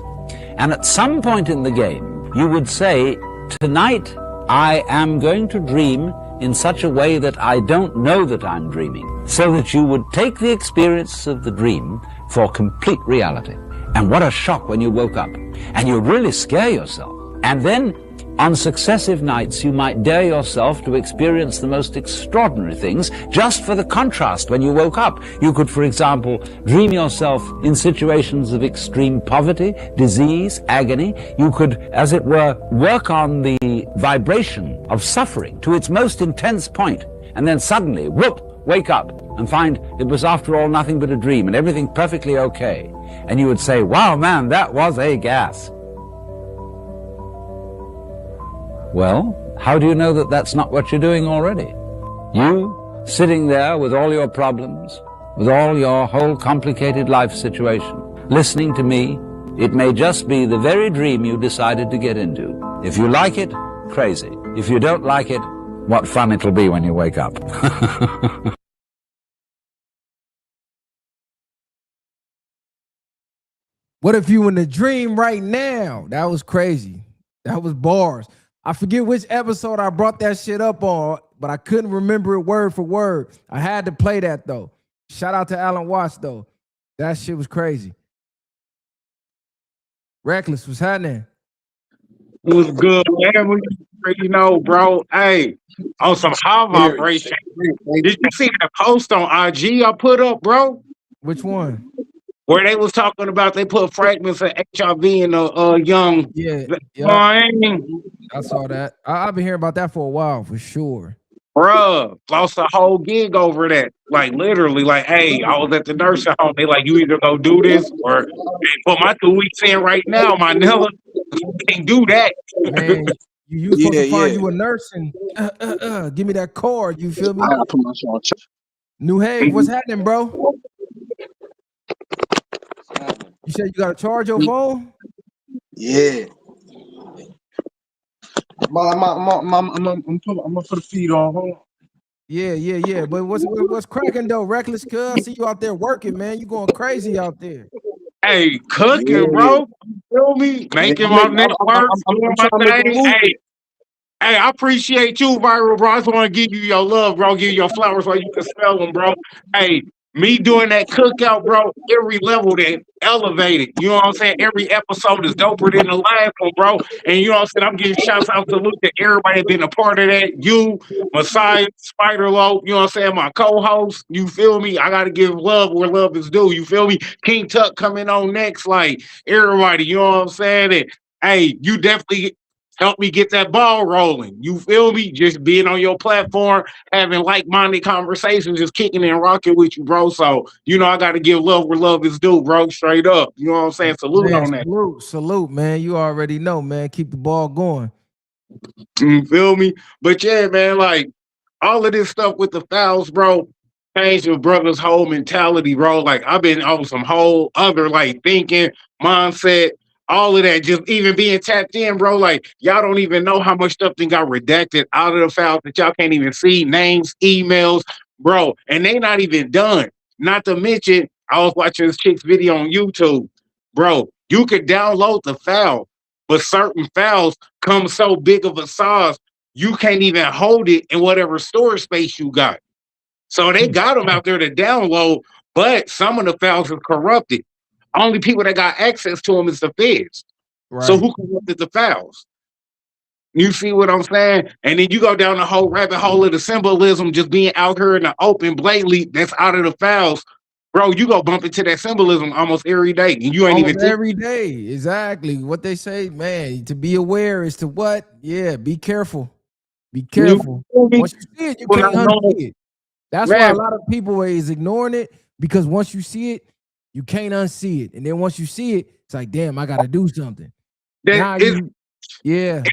And at some point in the game, you would say, tonight I am going to dream in such a way that I don't know that I'm dreaming, so that you would take the experience of the dream for complete reality. And what a shock when you woke up. And you'd really scare yourself. And then On successive nights, you might dare yourself to experience the most extraordinary things just for the contrast when you woke up. You could, for example, dream yourself in situations of extreme poverty, disease, agony. You could, as it were, work on the vibration of suffering to its most intense point, and then suddenly, whoop, wake up and find it was after all nothing but a dream and everything perfectly okay. And you would say, wow, man, that was a gas. Well, how do you know that that's not what you're doing already? You, sitting there with all your problems, with all your whole complicated life situation, listening to me, it may just be the very dream you decided to get into. If you like it, crazy. If you don't like it, what fun it'll be when you wake up. What if you in the dream right now? That was crazy. That was bars. I forget which episode I brought that shit up on, but I couldn't remember it word for word. I had to play that though. Shout out to Alan Watts though. That shit was crazy. Reckless, what's happening? It was good, man. You know, bro. Hey, on some hive operation. Did you see that post on IG I put up, bro? Which one? Where they was talking about they put fragments of HIV in a young. Yeah. I saw that. I've been hearing about that for a while, for sure. Bruh, lost a whole gig over that. Like literally, like, hey, I was at the nursing home. They like, you either go do this or hey, put my 2 weeks in right now, my nigga. You can't do that. Man, you supposed to find you a nurse and give me that card. You feel me? I put my shit on check. New Haven, what's happening, bro? You said you gotta charge your phone? Yeah. I'm gonna put the feed on. Hold on. Yeah. But what's cracking though, Reckless? Cuz I see you out there working, man. You going crazy out there. Hey, cooking, bro. You feel me? Making my network, doing my thing. Hey, I appreciate you, Viral, bro. I just want to give you your love, bro. Give you your flowers so you can smell them, bro. Hey, me doing that cookout, bro, every level that elevated. You know what I'm saying? Every episode is doper than the last one, bro. And you know what I'm saying? I'm giving shouts out to Luke to everybody that been a part of that. You, Messiah, Spider-Lo, you know what I'm saying? My co-host, you feel me? I got to give love where love is due. You feel me? King Tuck coming on next, like everybody, you know what I'm saying? And hey, you definitely help me get that ball rolling. You feel me? Just being on your platform, having like-minded conversations, just kicking and rocking with you, bro. So, you know, I got to give love where love is due, bro. Straight up. You know what I'm saying? Salute man, on that. Salute, man. You already know, man. Keep the ball going. You feel me? But yeah, man, like all of this stuff with the fouls, bro, changed your brother's whole mentality, bro. Like I've been on some whole other like thinking, mindset, all of that, just even being tapped in, bro. Like, y'all don't even know how much stuff then got redacted out of the files that y'all can't even see, names, emails, bro. And they not even done. Not to mention, I was watching this chick's video on YouTube, bro. You could download the file, but certain files come so big of a size, you can't even hold it in whatever storage space you got. So they got them out there to download, but some of the files are corrupted. Only people that got access to them is the feds. Right. So who corrupted the files? You see what I'm saying? And then you go down the whole rabbit hole of the symbolism just being out here in the open blatantly that's out of the files. Bro, you go bump into that symbolism almost every day. And you ain't even every day. Exactly. What they say, man, to be aware is to what? Yeah, be careful. Be careful. Once you see it, you can't unsee it. That's why a lot of people is ignoring it, because once you see it, you can't unsee it. And then once you see it, it's like, damn, I got to do something. Everywhere,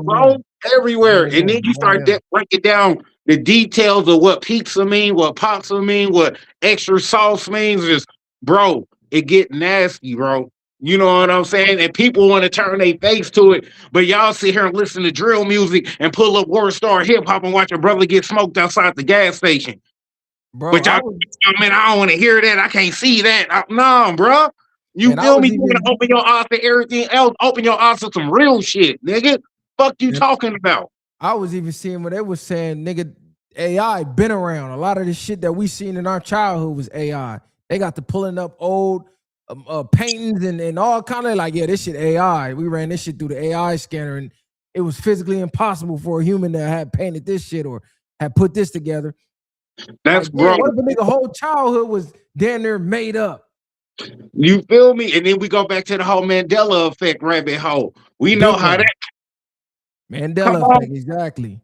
bro. Everywhere. And then you start breaking down the details of what pizza mean, what pizza mean, what extra sauce means. Just, bro, it get nasty, bro. You know what I'm saying? And people want to turn their face to it, but y'all sit here and listen to drill music and pull up World Star Hip Hop and watch your brother get smoked outside the gas station. Bro, but y'all, man, I don't want to hear that. I can't see that. No, bro. You feel me? You want to open your eyes to everything else. Open your eyes to some real shit, nigga. Fuck you talking about? I was even seeing what they was saying, nigga. AI been around. A lot of the shit that we seen in our childhood was AI. They got to pulling up old paintings and all kind of like, yeah, this shit AI. We ran this shit through the AI scanner, and it was physically impossible for a human to have painted this shit or have put this together. That's like, bro. What if a nigga whole childhood was damn near made up? You feel me? And then we go back to the whole Mandela effect rabbit hole. We know how that Mandela effect, exactly.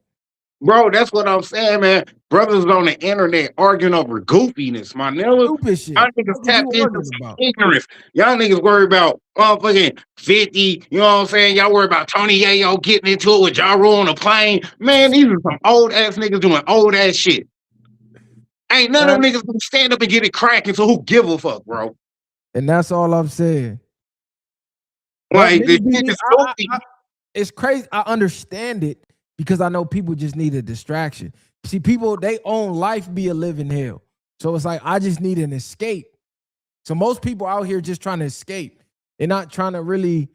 Bro, that's what I'm saying, man. Brothers on the internet arguing over goofiness, my nigga. Stupid shit. Y'all niggas tapped into some ignorance. Y'all niggas worry about motherfucking 50, you know what I'm saying? Y'all worry about Tony Yayo getting into it with Ja Rule on a plane. Man, these are some old ass niggas doing old ass shit. Ain't none of them niggas gonna stand up and get it cracking, so who give a fuck, bro? And that's all I'm saying. Like, it's crazy. I understand it because I know people just need a distraction. See, people, they own life be a living hell. So it's like, I just need an escape. So most people out here just trying to escape. They're not trying to really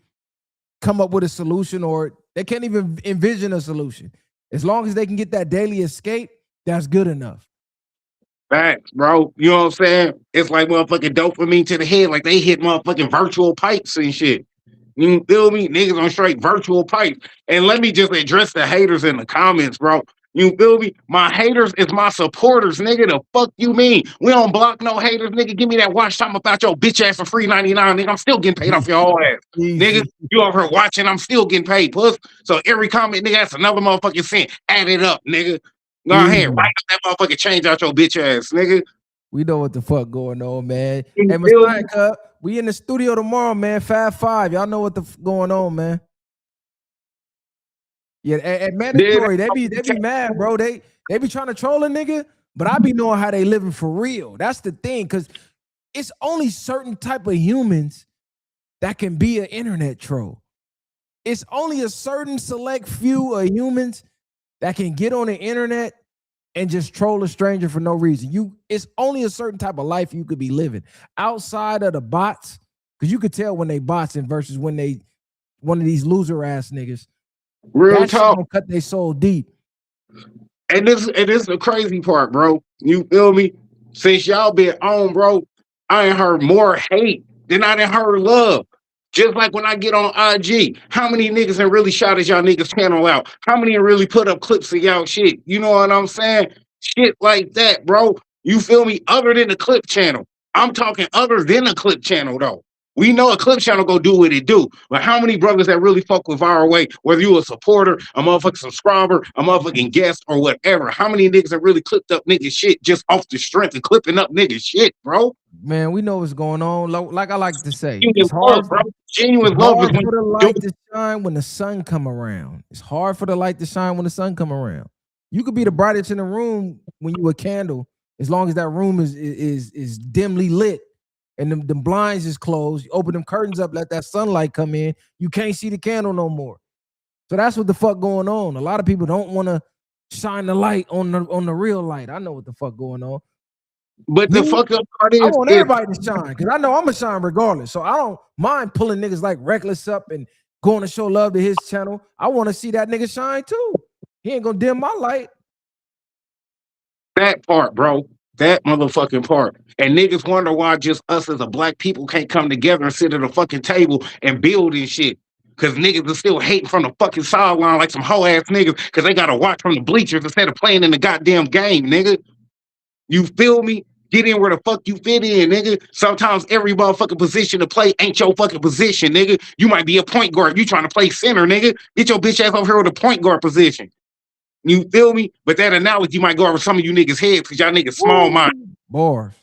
come up with a solution, or they can't even envision a solution. As long as they can get that daily escape, that's good enough. Facts, bro. You know what I'm saying? It's like motherfucking dopamine to the head, like they hit motherfucking virtual pipes and shit. You feel me? Niggas on straight virtual pipes. And let me just address the haters in the comments, bro. You feel me? My haters is my supporters, nigga. The fuck you mean? We don't block no haters, nigga. Give me that watch time about your bitch ass for free 99, nigga. I'm still getting paid off your whole ass. Nigga, you over here watching, I'm still getting paid, puss. So every comment, nigga, that's another motherfucking cent. Add it up, nigga. Go ahead, write that motherfucking change out your bitch ass, nigga. We know what the fuck going on, man. Hey, Messiah, we in the studio tomorrow, man. 5-5. Y'all know what the going on, man. Yeah, at mandatory, they be mad, bro. They be trying to troll a nigga, but I be knowing how they living for real. That's the thing, because it's only certain type of humans that can be an internet troll. It's only a certain select few of humans that can get on the internet and just troll a stranger for no reason. It's only a certain type of life you could be living outside of the bots, because you could tell when they bots and versus when they one of these loser ass niggas. Real talk. Gonna cut their soul deep. And this is the crazy part, bro. You feel me? Since y'all been on, bro, I ain't heard more hate than I done heard love. Just like when I get on IG, how many niggas have really shouted y'all niggas channel out? How many really put up clips of y'all shit? You know what I'm saying? Shit like that, bro. You feel me? Other than the clip channel. I'm talking other than the clip channel, though. We know a clip channel go do what it do, but how many brothers that really fuck with our way, whether you a supporter, a motherfucking subscriber, a motherfucking guest, or whatever, how many niggas have really clipped up niggas shit just off the strength of clipping up niggas shit, bro? Man, we know what's going on. Like I like to say, it's hard, bro. Genuine love is for the light to shine when the sun come around. It's hard for the light to shine when the sun come around. You could be the brightest in the room when you a candle, as long as that room is dimly lit and the blinds is closed. You open them curtains up, let that sunlight come in. You can't see the candle no more. So that's what the fuck going on. A lot of people don't want to shine the light on the real light. I know what the fuck going on. But the fuck up part is, I want everybody to shine, because I know I'm gonna shine regardless. So I don't mind pulling niggas like Reckless up and going to show love to his channel. I want to see that nigga shine too. He ain't gonna dim my light. That part, bro. That motherfucking part. And niggas wonder why just us as a black people can't come together and sit at a fucking table and build and shit. Because niggas are still hating from the fucking sideline like some hoe ass niggas, because they gotta watch from the bleachers instead of playing in the goddamn game, nigga. You feel me? Get in where the fuck you fit in, nigga. Sometimes every motherfucking position to play ain't your fucking position, nigga. You might be a point guard. You trying to play center, nigga. Get your bitch ass over here with a point guard position. You feel me? But that analogy might go over some of you niggas' heads, because y'all niggas small minded. Bars.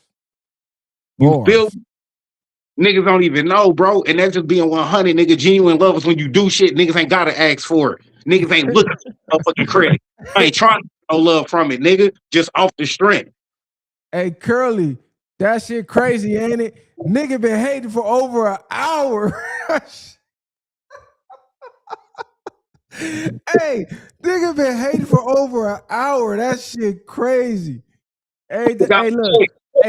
You feel me? Niggas don't even know, bro. And that's just being 100, nigga. Genuine love is when you do shit, niggas ain't gotta ask for it. Niggas ain't looking for fucking credit. I ain't trying to get no love from it, nigga. Just off the strength. Hey, Curly, that shit crazy, ain't it? Nigga been hating for over an hour. Hey, nigga been hating for over an hour. That shit crazy. Hey,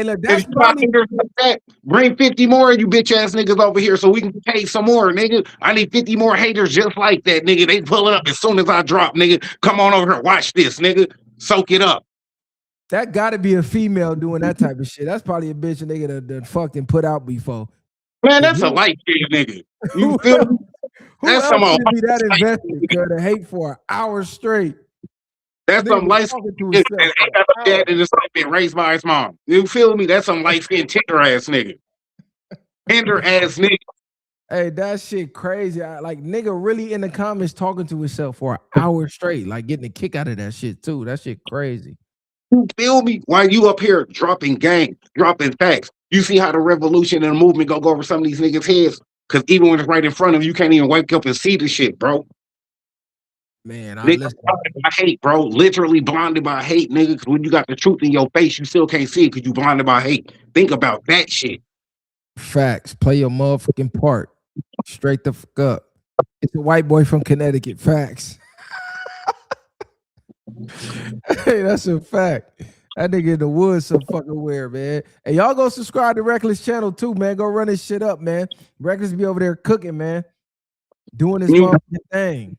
look, that's probably like that. Bring 50 more of you bitch ass niggas over here so we can pay some more, nigga. I need 50 more haters just like that, nigga. They pull it up as soon as I drop, nigga. Come on over here, watch this, nigga. Soak it up. That gotta be a female doing that type of shit. That's probably a bitch a nigga that fucked and put out before. Man, that's a light skinned nigga. You feel me? Who That's else some should be that invested to hate for an hour straight? That's some light Talking to skin himself ain't got a dad and just been raised by his mom. You feel me? That's some light skinned tender ass nigga. Tender ass nigga. Hey, that shit crazy. Like nigga really in the comments talking to himself for an hour straight, like getting a kick out of that shit too. That shit crazy. You feel me? While you up here dropping game, dropping facts. You see how the revolution and the movement go over some of these niggas' heads? Because even when it's right in front of you, you can't even wake up and see the shit, bro. Man, I Nigga, listen. blinded by hate, bro. Literally blinded by hate, nigga. Because when you got the truth in your face, you still can't see it because you blinded by hate. Think about that shit. Facts. Play your motherfucking part. Straight the fuck up. It's a white boy from Connecticut. Facts. Hey, that's a fact. That nigga in the woods some fucking weird, man. Hey, y'all go subscribe to Reckless channel too, man. Go run this shit up, man. Reckless be over there cooking, man. Doing his motherfucking thing.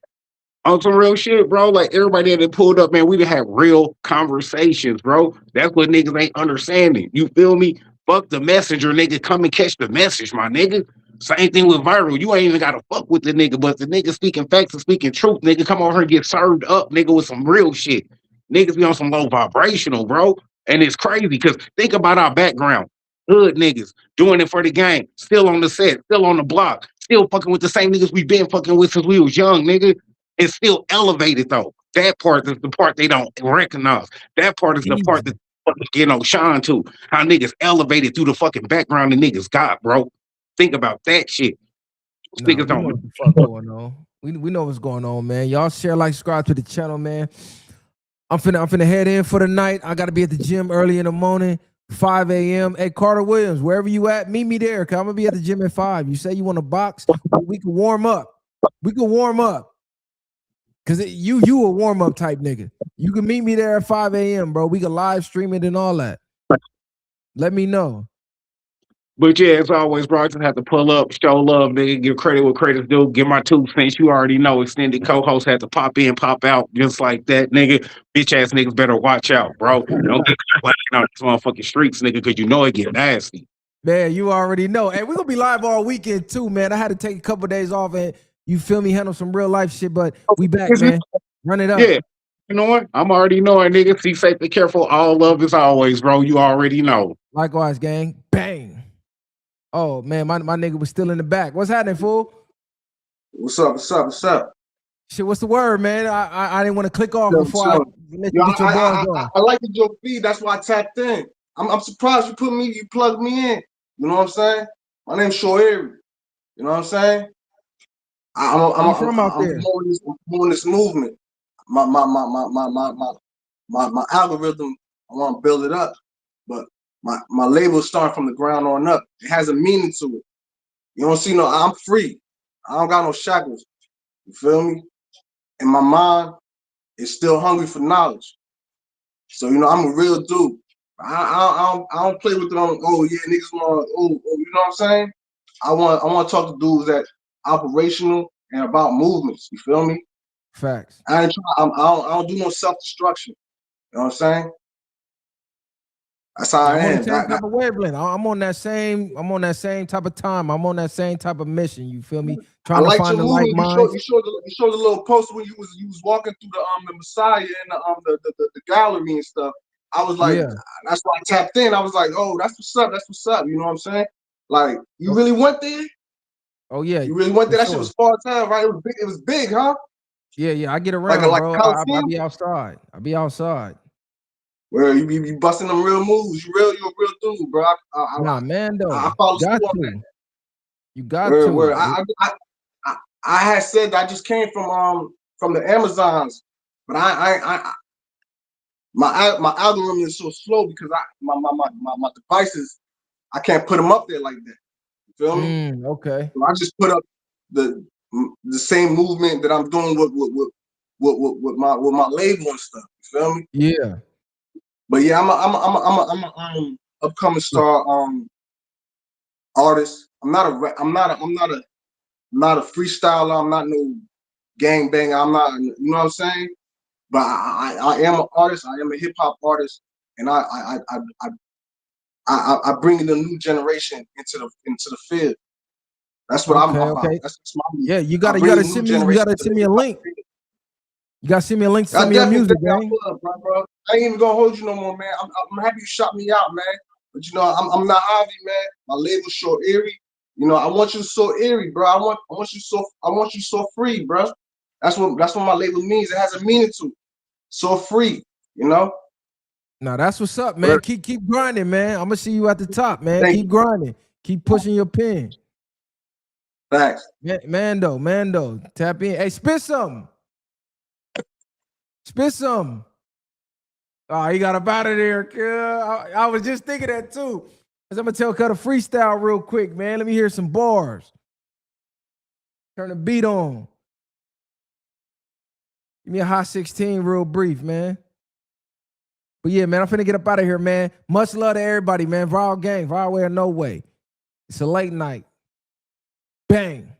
On some real shit, bro. Like everybody that pulled up, man, we done had real conversations, bro. That's what niggas ain't understanding. You feel me? Fuck the messenger, nigga. Come and catch the message, my nigga. Same thing with viral. You ain't even gotta fuck with the nigga, but the nigga speaking facts and speaking truth, nigga. Come on here and get served up, nigga, with some real shit. Niggas be on some low vibrational, bro. And it's crazy because think about our background. Hood niggas doing it for the game, still on the set, still on the block, still fucking with the same niggas we been fucking with since we was young, nigga. It's still elevated though. That part is the part they don't recognize. That part is the part that fucking no shine to. How niggas elevated through the fucking background the niggas got, bro. Think about that shit. Nah, Niggas we know don't. what the fuck going on. We know what's going on, man. Y'all share, like, subscribe to the channel, man. I'm finna head in for the night. I gotta be at the gym early in the morning, 5 a.m. Hey, Carter Williams, wherever you at, meet me there. Cause I'm gonna be at the gym at 5. You say you want to box, we can warm up. We can warm up. Cause you a warm up type nigga. You can meet me there at 5 a.m., bro. We can live stream it and all that. Let me know. But yeah, as always, bro, I just have to pull up, show love, nigga, give credit what credit's due, give my 2 cents. You already know extended co-host had to pop in, pop out, just like that, nigga. Bitch ass niggas better watch out, bro. Don't get like out these motherfucking streets, nigga, because you know it get nasty. Man, you already know. And we're gonna be live all weekend too, man. I had to take a couple of days off and you feel me, handle some real life shit, but we back, man. Run it up. Yeah. You know what? I'm already knowing, nigga. See safe and careful. All love is always, bro. You already know. Likewise, gang. Bang. Oh man, my nigga was still in the back. What's happening, fool? What's up? What's up? What's up? Shit, what's the word, man? I didn't want to click off before I let you get your bars on. I like your feed. That's why I tapped in. I'm surprised you plugged me in. You know what I'm saying? My name's Shoeri. You know what I'm saying? I'm promoting this movement. My algorithm, I want to build it up, but my label starting from the ground on up. It has a meaning to it. You don't see I'm free. I don't got no shackles. You feel me? And my mind is still hungry for knowledge. So I'm a real dude. I don't play with them. Oh yeah, niggas want. Oh, you know what I'm saying? I want to talk to dudes that operational and about movements. You feel me? Facts. I don't do no self-destruction. You know what I'm saying? That's how I I'm on am. the same type of wavelength. I'm on that same type of time. I'm on that same type of mission. You feel me? Trying to find the like minds. You showed a little poster when you was walking through the Messiah and the gallery and stuff. I was like, that's why I tapped in. I was like, oh, that's what's up. That's what's up. You know what I'm saying? Like, you really went there? Oh yeah, you really went there. That shit was far time, right? It was big. It was big, huh? Yeah. I get around, bro. I be outside. I be outside. Where you be busting them real moves. You're a real dude, bro. Nah, man, though. I follow you on that. You got to. I had said that I just came from the Amazons, but my algorithm is so slow because my devices, I can't put them up there like that. You feel me? Okay. So I just put up the same movement that I'm doing with my label and stuff. You feel me? Yeah. But yeah, I'm a upcoming star artist. I'm not a freestyler. I'm not no gangbanger. I'm not, you know what I'm saying? But I am an artist. I am a hip hop artist, and I bring in a new generation into the field. That's what I'm about. Okay. That's my Yeah, you gotta send me a link. You gotta send me a link to some of your music, man. Bro. I ain't even gonna hold you no more, man. I'm happy you shot me out, man. But you know, I'm not Javi, man. My label's so eerie. You know, I want you so eerie, bro. I want you so free, bro. That's what my label means. It has a meaning to it. So free, you know. Now that's what's up, man. Keep grinding, man. I'm gonna see you at the top, man. Keep grinding. Keep pushing your pen. Facts. Mando. Tap in. Hey, spit something. Spit some. Oh, he got up out of there, kid. I was just thinking that too. Cause I'm gonna tell Cut a freestyle real quick, man. Let me hear some bars. Turn the beat on. Give me a hot 16 real brief, man. But yeah, man, I'm finna get up out of here, man. Much love to everybody, man. Viral gang, viral way or no way. It's a late night. Bang.